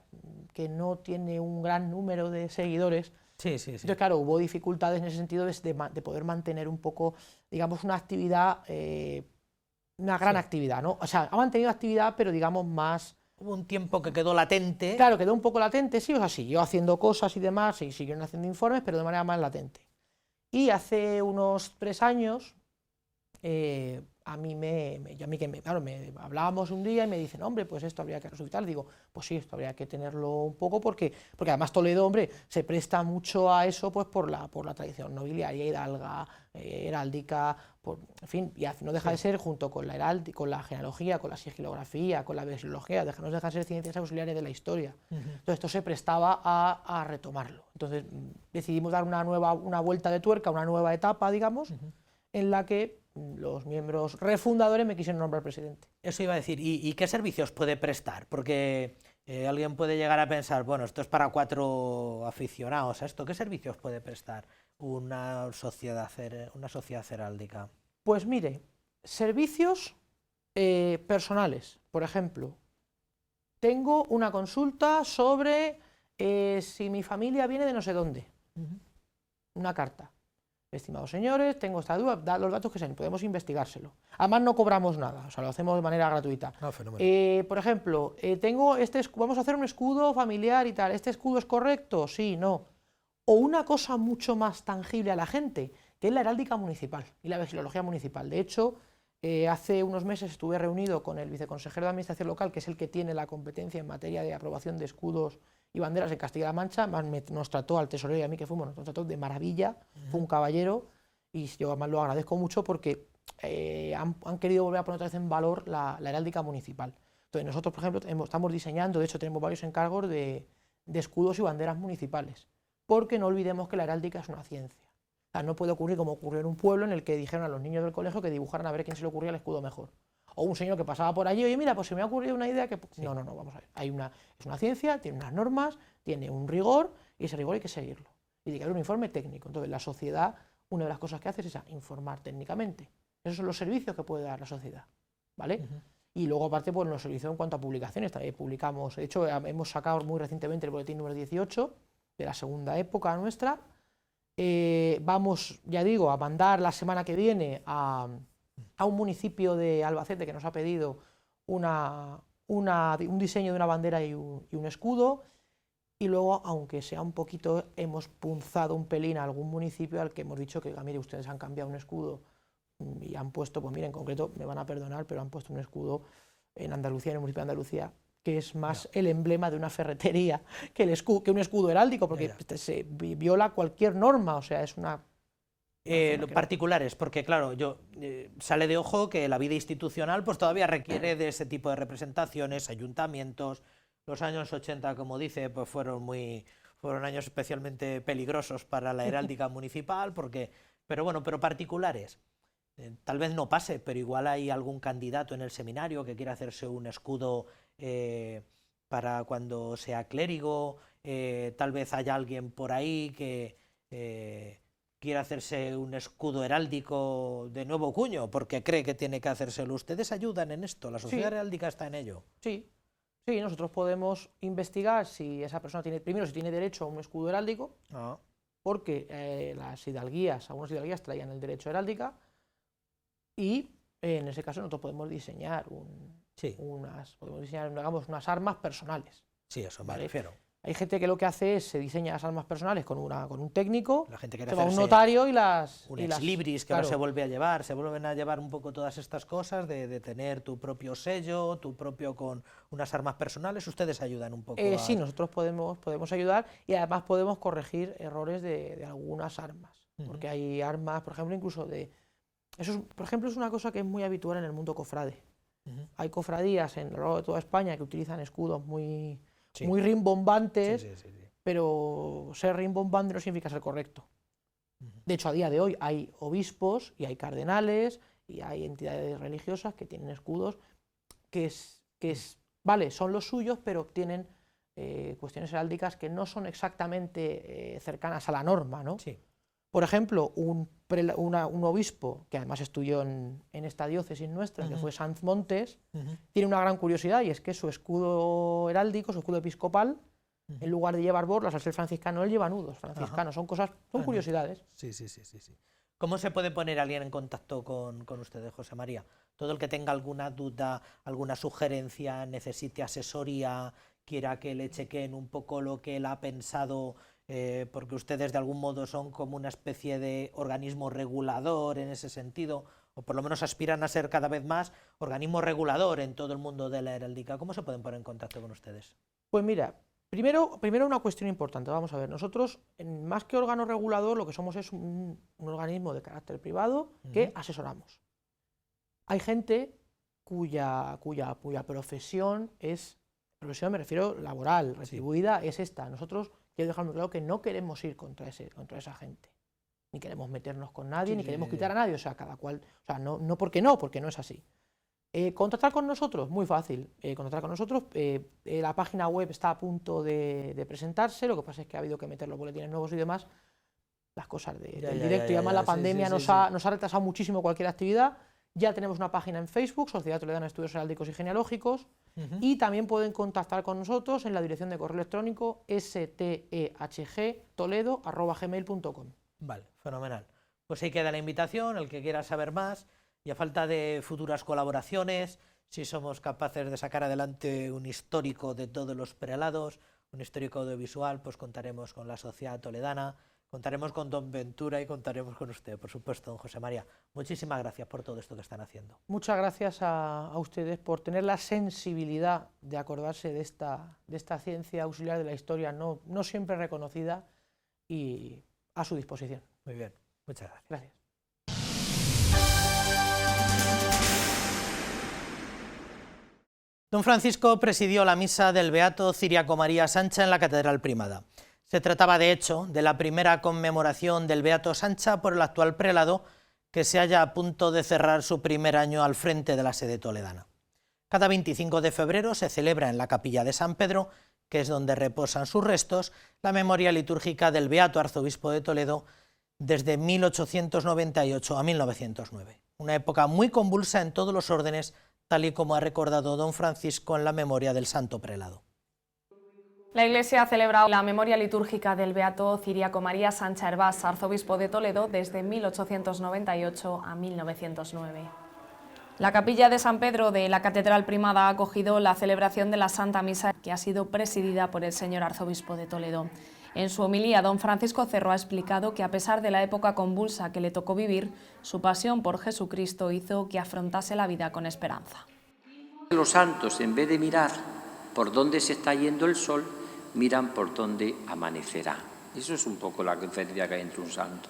que no tiene un gran número de seguidores. Entonces, claro, hubo dificultades en ese sentido de poder mantener un poco, digamos, una actividad, una gran actividad, ¿no? O sea, ha mantenido actividad, pero digamos más... Hubo un tiempo que quedó latente. Claro, quedó un poco latente, sí, o sea, siguió haciendo cosas y demás, y siguieron haciendo informes, pero de manera más latente. Y hace unos 3 años, hablábamos un día y me dicen, hombre, pues esto habría que resucitar. Digo, pues sí, esto habría que tenerlo un poco porque además Toledo, hombre, se presta mucho a eso pues por la tradición nobiliaria, hidalga, heráldica, en fin, y no deja de ser, junto con la heráldica, con la genealogía, con la sigilografía, con la vexilología, no deja de ser ciencias auxiliares de la historia. Entonces esto se prestaba a retomarlo. Entonces decidimos dar una vuelta de tuerca, una nueva etapa, digamos, en la que los miembros refundadores me quisieron nombrar presidente. Eso iba a decir, ¿y qué servicios puede prestar? Porque alguien puede llegar a pensar, bueno, esto es para 4 aficionados a esto, ¿qué servicios puede prestar una sociedad heráldica? Pues mire, servicios personales, por ejemplo, tengo una consulta sobre si mi familia viene de no sé dónde, una carta. Estimados señores, tengo esta duda, dad los datos que sean, podemos investigárselo. Además no cobramos nada, o sea, lo hacemos de manera gratuita. Por ejemplo, vamos a hacer un escudo familiar y tal, ¿este escudo es correcto? Sí, no. O una cosa mucho más tangible a la gente, que es la heráldica municipal y la vexilología municipal. De hecho, hace unos meses estuve reunido con el viceconsejero de Administración Local, que es el que tiene la competencia en materia de aprobación de escudos y banderas en Castilla-La Mancha. Nos trató, al tesorero y a mí que fuimos, nos trató de maravilla, fue un caballero, y yo además lo agradezco mucho porque han querido volver a poner otra vez en valor la heráldica municipal. Entonces nosotros, por ejemplo, estamos diseñando, de hecho tenemos varios encargos de escudos y banderas municipales, porque no olvidemos que la heráldica es una ciencia. O sea, no puede ocurrir como ocurrió en un pueblo en el que dijeron a los niños del colegio que dibujaran a ver quién se le ocurría el escudo mejor. o un señor que pasaba por allí, oye, mira, pues se me ha ocurrido una idea que... Sí. No, vamos a ver, es una ciencia, tiene unas normas, tiene un rigor, y ese rigor hay que seguirlo. Y tiene que haber un informe técnico. Entonces, la sociedad, una de las cosas que hace es esa, informar técnicamente. Esos son los servicios que puede dar la sociedad, ¿vale? Y luego, aparte, pues los servicios en cuanto a publicaciones, también publicamos, de hecho, hemos sacado muy recientemente el boletín número 18, de la segunda época nuestra. Vamos, ya digo, a mandar la semana que viene a un municipio de Albacete que nos ha pedido un diseño de una bandera y un escudo, y luego, aunque sea un poquito, hemos punzado un pelín a algún municipio al que hemos dicho que, mire, ustedes han cambiado un escudo y han puesto, pues mira, en concreto, me van a perdonar, pero han puesto un escudo en Andalucía, en el municipio de Andalucía, que es más el emblema de una ferretería que un escudo heráldico, porque se viola cualquier norma, o sea, es una... particulares, porque claro, sale de ojo que la vida institucional pues todavía requiere de ese tipo de representaciones, ayuntamientos. Los años 80, como dice, pues fueron años especialmente peligrosos para la heráldica municipal, pero particulares. Tal vez no pase, pero igual hay algún candidato en el seminario que quiera hacerse un escudo para cuando sea clérigo, tal vez haya alguien por ahí que quiera hacerse un escudo heráldico de nuevo cuño, porque cree que tiene que hacérselo. ¿Ustedes ayudan en esto? ¿La sociedad heráldica está en ello? Sí, nosotros podemos investigar si esa persona si tiene derecho a un escudo heráldico, porque las hidalguías, algunas hidalguías traían el derecho a heráldica, y en ese caso nosotros podemos diseñar unas armas personales. Sí, eso me refiero. Hay gente que lo que hace es se diseña las armas personales con un técnico, la gente se va a un notario y las... Un ex libris que ahora se vuelve a llevar, se vuelven a llevar un poco todas estas cosas de tener tu propio sello, tu propio con unas armas personales. ¿Ustedes ayudan un poco? Sí, nosotros podemos ayudar, y además podemos corregir errores de algunas armas, porque hay armas, por ejemplo, incluso eso, por ejemplo, es una cosa que es muy habitual en el mundo cofrade. Hay cofradías en lo largo de toda España que utilizan escudos muy rimbombantes, pero ser rimbombante no significa ser correcto. De hecho, a día de hoy hay obispos y hay cardenales y hay entidades religiosas que tienen escudos vale, son los suyos, pero tienen cuestiones heráldicas que no son exactamente cercanas a la norma, ¿no? Sí. Por ejemplo, un obispo, que además estudió en esta diócesis nuestra, que fue Sanz Montes, tiene una gran curiosidad, y es que su escudo heráldico, su escudo episcopal, en lugar de llevar borlas, al ser franciscano, él lleva nudos franciscanos. Son curiosidades. Sí. ¿Cómo se puede poner alguien en contacto con ustedes, José María? Todo el que tenga alguna duda, alguna sugerencia, necesite asesoría, quiera que le chequeen un poco lo que él ha pensado, porque ustedes de algún modo son como una especie de organismo regulador en ese sentido, o por lo menos aspiran a ser cada vez más organismo regulador en todo el mundo de la heráldica. ¿Cómo se pueden poner en contacto con ustedes? Pues mira, primero una cuestión importante. Vamos a ver, nosotros, más que órgano regulador, lo que somos es un organismo de carácter privado que asesoramos. Hay gente cuya profesión me refiero laboral, retribuida, es esta. Nosotros, quiero dejar muy claro que no queremos ir contra esa gente, ni queremos meternos con nadie, ni queremos quitar a nadie, o sea, cada cual, o sea, no porque no es así. Contactar con nosotros, muy fácil, contactar con nosotros, la página web está a punto de presentarse, lo que pasa es que ha habido que meter los boletines nuevos y demás, las cosas del directo, y además la pandemia nos ha retrasado muchísimo cualquier actividad. Ya tenemos una página en Facebook, Sociedad Toledana de Estudios Heráldicos y Genealógicos, y también pueden contactar con nosotros en la dirección de correo electrónico stehgtoledo@gmail.com. Vale, fenomenal. Pues ahí queda la invitación, el que quiera saber más, y a falta de futuras colaboraciones, si somos capaces de sacar adelante un histórico de todos los prelados, un histórico audiovisual, pues contaremos con la Sociedad Toledana, contaremos con don Ventura y contaremos con usted, por supuesto, don José María. Muchísimas gracias por todo esto que están haciendo. Muchas gracias a ustedes por tener la sensibilidad de acordarse de esta ciencia auxiliar de la historia, no siempre reconocida, y a su disposición. Muy bien, muchas gracias. Gracias. Don Francisco presidió la misa del Beato Ciriaco María Sancha en la Catedral Primada. Se trataba, de hecho, de la primera conmemoración del Beato Sancha por el actual prelado, que se halla a punto de cerrar su primer año al frente de la sede toledana. Cada 25 de febrero se celebra en la capilla de San Pedro, que es donde reposan sus restos, la memoria litúrgica del Beato Arzobispo de Toledo desde 1898 a 1909. Una época muy convulsa en todos los órdenes, tal y como ha recordado don Francisco en la memoria del Santo Prelado. La Iglesia ha celebrado la memoria litúrgica del Beato Ciriaco María Sancha Hervás, arzobispo de Toledo, desde 1898 a 1909. La capilla de San Pedro de la Catedral Primada ha acogido la celebración de la Santa Misa, que ha sido presidida por el señor arzobispo de Toledo. En su homilía, don Francisco Cerro ha explicado que a pesar de la época convulsa que le tocó vivir, su pasión por Jesucristo hizo que afrontase la vida con esperanza. Los santos, en vez de mirar por dónde se está yendo el sol, miran por dónde amanecerá. Eso es un poco la diferencia que hay entre un santo.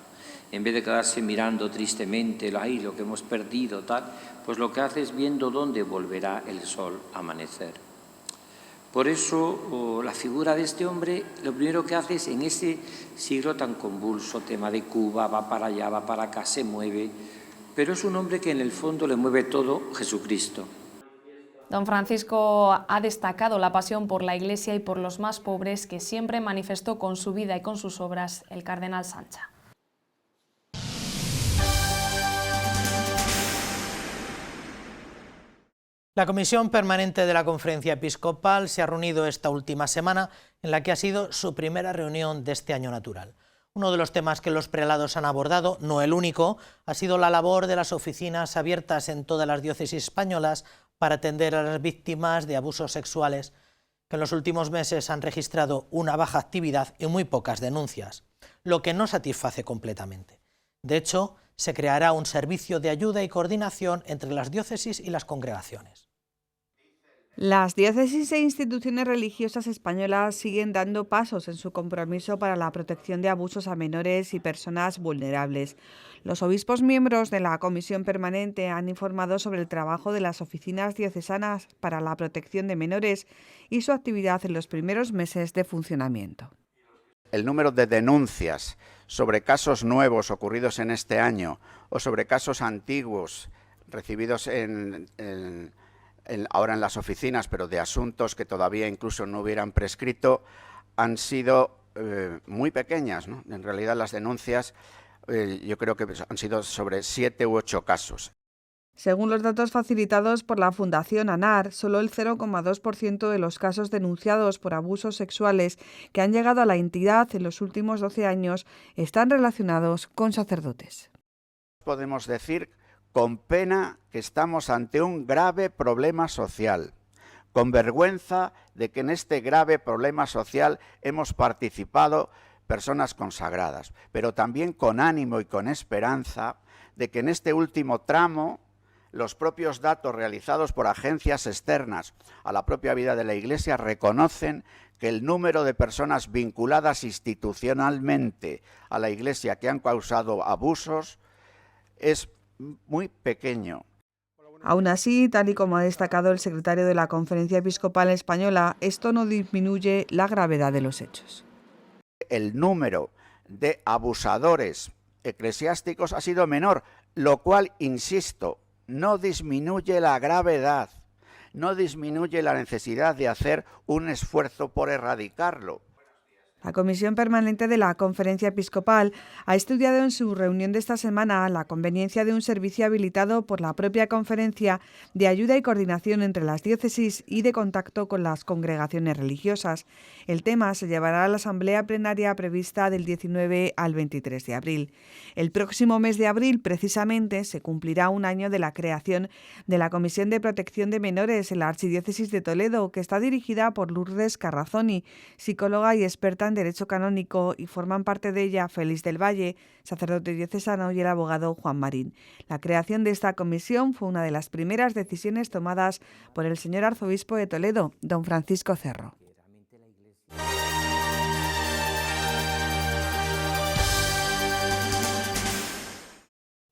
En vez de quedarse mirando tristemente lo que hemos perdido, tal, pues lo que hace es viendo dónde volverá el sol a amanecer. Por eso la figura de este hombre, lo primero que hace es, en ese siglo tan convulso, tema de Cuba, va para allá, va para acá, se mueve, pero es un hombre que en el fondo le mueve todo Jesucristo. Don Francisco ha destacado la pasión por la Iglesia y por los más pobres que siempre manifestó con su vida y con sus obras el cardenal Sancha. La Comisión Permanente de la Conferencia Episcopal se ha reunido esta última semana, en la que ha sido su primera reunión de este año natural. Uno de los temas que los prelados han abordado, no el único, ha sido la labor de las oficinas abiertas en todas las diócesis españolas para atender a las víctimas de abusos sexuales, que en los últimos meses han registrado una baja actividad y muy pocas denuncias, lo que no satisface completamente. De hecho, se creará un servicio de ayuda y coordinación entre las diócesis y las congregaciones. Las diócesis e instituciones religiosas españolas siguen dando pasos en su compromiso para la protección de abusos a menores y personas vulnerables. Los obispos miembros de la Comisión Permanente han informado sobre el trabajo de las oficinas diocesanas para la protección de menores y su actividad en los primeros meses de funcionamiento. El número de denuncias sobre casos nuevos ocurridos en este año o sobre casos antiguos recibidos ahora en las oficinas, pero de asuntos que todavía incluso no hubieran prescrito, han sido muy pequeñas, ¿no? En realidad las denuncias yo creo que han sido sobre 7 u 8 casos. Según los datos facilitados por la Fundación ANAR, solo el 0,2% de los casos denunciados por abusos sexuales que han llegado a la entidad en los últimos 12 años están relacionados con sacerdotes. Podemos decir con pena que estamos ante un grave problema social, con vergüenza de que en este grave problema social hemos participado personas consagradas, pero también con ánimo y con esperanza de que en este último tramo los propios datos realizados por agencias externas a la propia vida de la Iglesia reconocen que el número de personas vinculadas institucionalmente a la Iglesia que han causado abusos es muy pequeño. Aún así, tal y como ha destacado el secretario de la Conferencia Episcopal Española, esto no disminuye la gravedad de los hechos. El número de abusadores eclesiásticos ha sido menor, lo cual, insisto, no disminuye la gravedad, no disminuye la necesidad de hacer un esfuerzo por erradicarlo. La Comisión Permanente de la Conferencia Episcopal ha estudiado en su reunión de esta semana la conveniencia de un servicio habilitado por la propia conferencia de ayuda y coordinación entre las diócesis y de contacto con las congregaciones religiosas. El tema se llevará a la asamblea plenaria prevista del 19 al 23 de abril. El próximo mes de abril, precisamente, se cumplirá un año de la creación de la Comisión de Protección de Menores en la Archidiócesis de Toledo, que está dirigida por Lourdes Carrazzoni, psicóloga y experta en Derecho Canónico, y forman parte de ella Félix del Valle, sacerdote diocesano, y el abogado Juan Marín. La creación de esta comisión fue una de las primeras decisiones tomadas por el señor arzobispo de Toledo, don Francisco Cerro.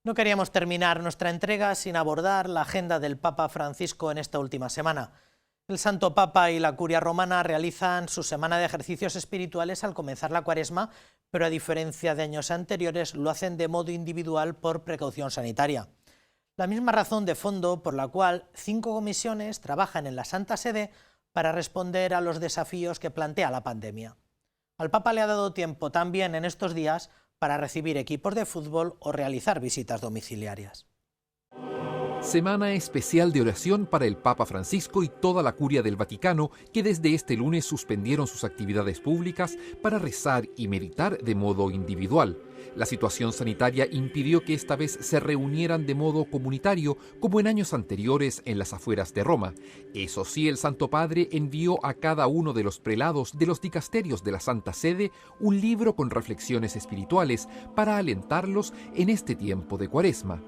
No queríamos terminar nuestra entrega sin abordar la agenda del Papa Francisco en esta última semana. El Santo Papa y la Curia Romana realizan su semana de ejercicios espirituales al comenzar la Cuaresma, pero a diferencia de años anteriores lo hacen de modo individual por precaución sanitaria. La misma razón de fondo por la cual 5 comisiones trabajan en la Santa Sede para responder a los desafíos que plantea la pandemia. Al Papa le ha dado tiempo también en estos días para recibir equipos de fútbol o realizar visitas domiciliarias. Semana especial de oración para el Papa Francisco y toda la Curia del Vaticano, que desde este lunes suspendieron sus actividades públicas para rezar y meditar de modo individual. La situación sanitaria impidió que esta vez se reunieran de modo comunitario como en años anteriores en las afueras de Roma. Eso sí, el Santo Padre envió a cada uno de los prelados de los dicasterios de la Santa Sede un libro con reflexiones espirituales para alentarlos en este tiempo de Cuaresma.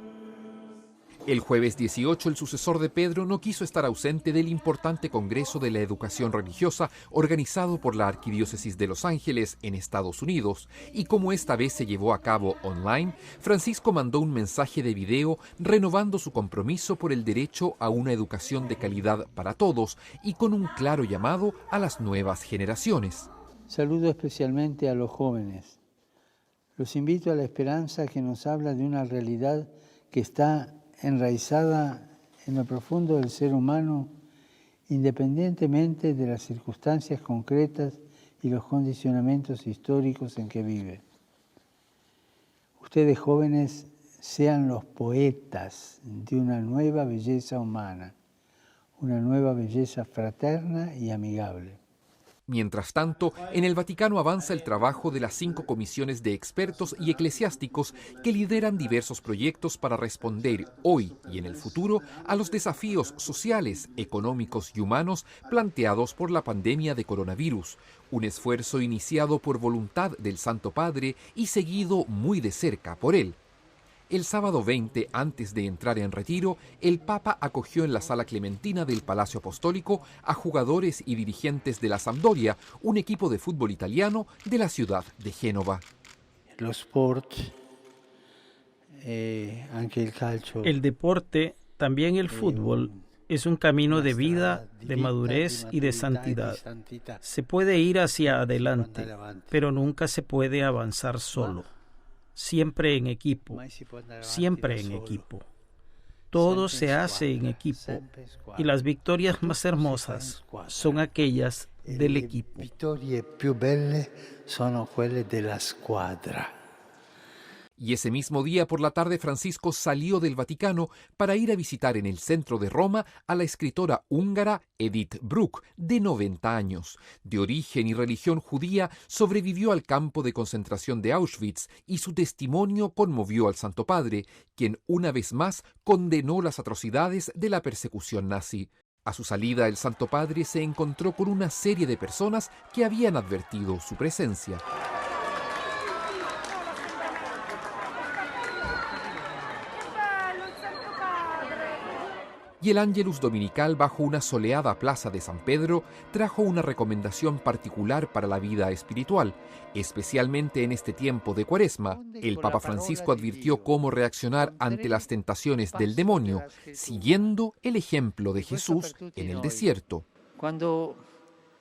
El jueves 18, el sucesor de Pedro no quiso estar ausente del importante Congreso de la Educación Religiosa organizado por la Arquidiócesis de Los Ángeles en Estados Unidos, y como esta vez se llevó a cabo online, Francisco mandó un mensaje de video renovando su compromiso por el derecho a una educación de calidad para todos y con un claro llamado a las nuevas generaciones. Saludo especialmente a los jóvenes. Los invito a la esperanza que nos habla de una realidad que está enraizada en lo profundo del ser humano, independientemente de las circunstancias concretas y los condicionamientos históricos en que vive. Ustedes jóvenes sean los poetas de una nueva belleza humana, una nueva belleza fraterna y amigable. Mientras tanto, en el Vaticano avanza el trabajo de las 5 comisiones de expertos y eclesiásticos que lideran diversos proyectos para responder hoy y en el futuro a los desafíos sociales, económicos y humanos planteados por la pandemia de coronavirus. Un esfuerzo iniciado por voluntad del Santo Padre y seguido muy de cerca por él. El sábado 20, antes de entrar en retiro, el Papa acogió en la Sala Clementina del Palacio Apostólico a jugadores y dirigentes de la Sampdoria, un equipo de fútbol italiano de la ciudad de Génova. El deporte, también el fútbol, es un camino de vida, de madurez y de santidad. Se puede ir hacia adelante, pero nunca se puede avanzar solo. Siempre en equipo, siempre en equipo. Todo se hace en equipo y las victorias más hermosas son aquellas del equipo. Le vittorie più belle sono quelle della squadra. Y ese mismo día por la tarde Francisco salió del Vaticano para ir a visitar en el centro de Roma a la escritora húngara Edith Bruck, de 90 años. De origen y religión judía, sobrevivió al campo de concentración de Auschwitz y su testimonio conmovió al Santo Padre, quien una vez más condenó las atrocidades de la persecución nazi. A su salida, el Santo Padre se encontró con una serie de personas que habían advertido su presencia. Y el Ángelus Dominical bajo una soleada plaza de San Pedro trajo una recomendación particular para la vida espiritual, especialmente en este tiempo de Cuaresma. El Papa Francisco advirtió cómo reaccionar ante las tentaciones del demonio, siguiendo el ejemplo de Jesús en el desierto. Cuando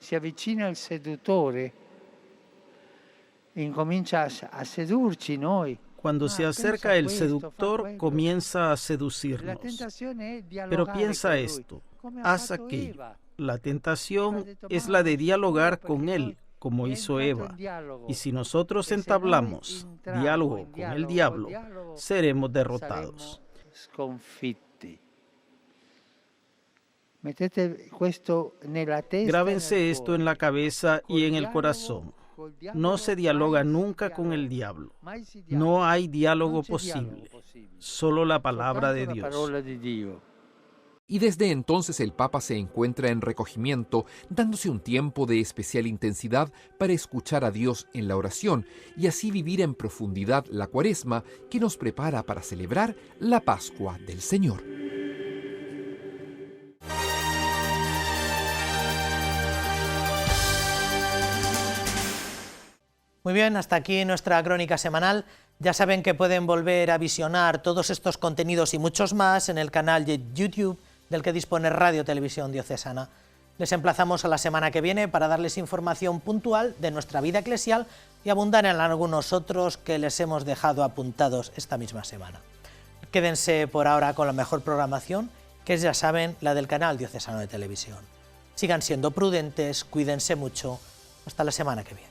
se avvicina il seduttore, incomincia a sedurci noi. Cuando se acerca el seductor, comienza a seducirnos. Pero piensa esto, haz aquello. La tentación es la de dialogar con él, como hizo Eva. Y si nosotros entablamos diálogo con el diablo, seremos derrotados. Grábense esto en la cabeza y en el corazón. No se dialoga nunca con el diablo. No hay diálogo posible. Solo la palabra de Dios. Y desde entonces el Papa se encuentra en recogimiento, dándose un tiempo de especial intensidad para escuchar a Dios en la oración y así vivir en profundidad la Cuaresma que nos prepara para celebrar la Pascua del Señor. Muy bien, hasta aquí nuestra crónica semanal. Ya saben que pueden volver a visionar todos estos contenidos y muchos más en el canal de YouTube del que dispone Radio Televisión Diocesana. Les emplazamos a la semana que viene para darles información puntual de nuestra vida eclesial y abundar en algunos otros que les hemos dejado apuntados esta misma semana. Quédense por ahora con la mejor programación, que es, ya saben, la del canal diocesano de televisión. Sigan siendo prudentes, cuídense mucho. Hasta la semana que viene.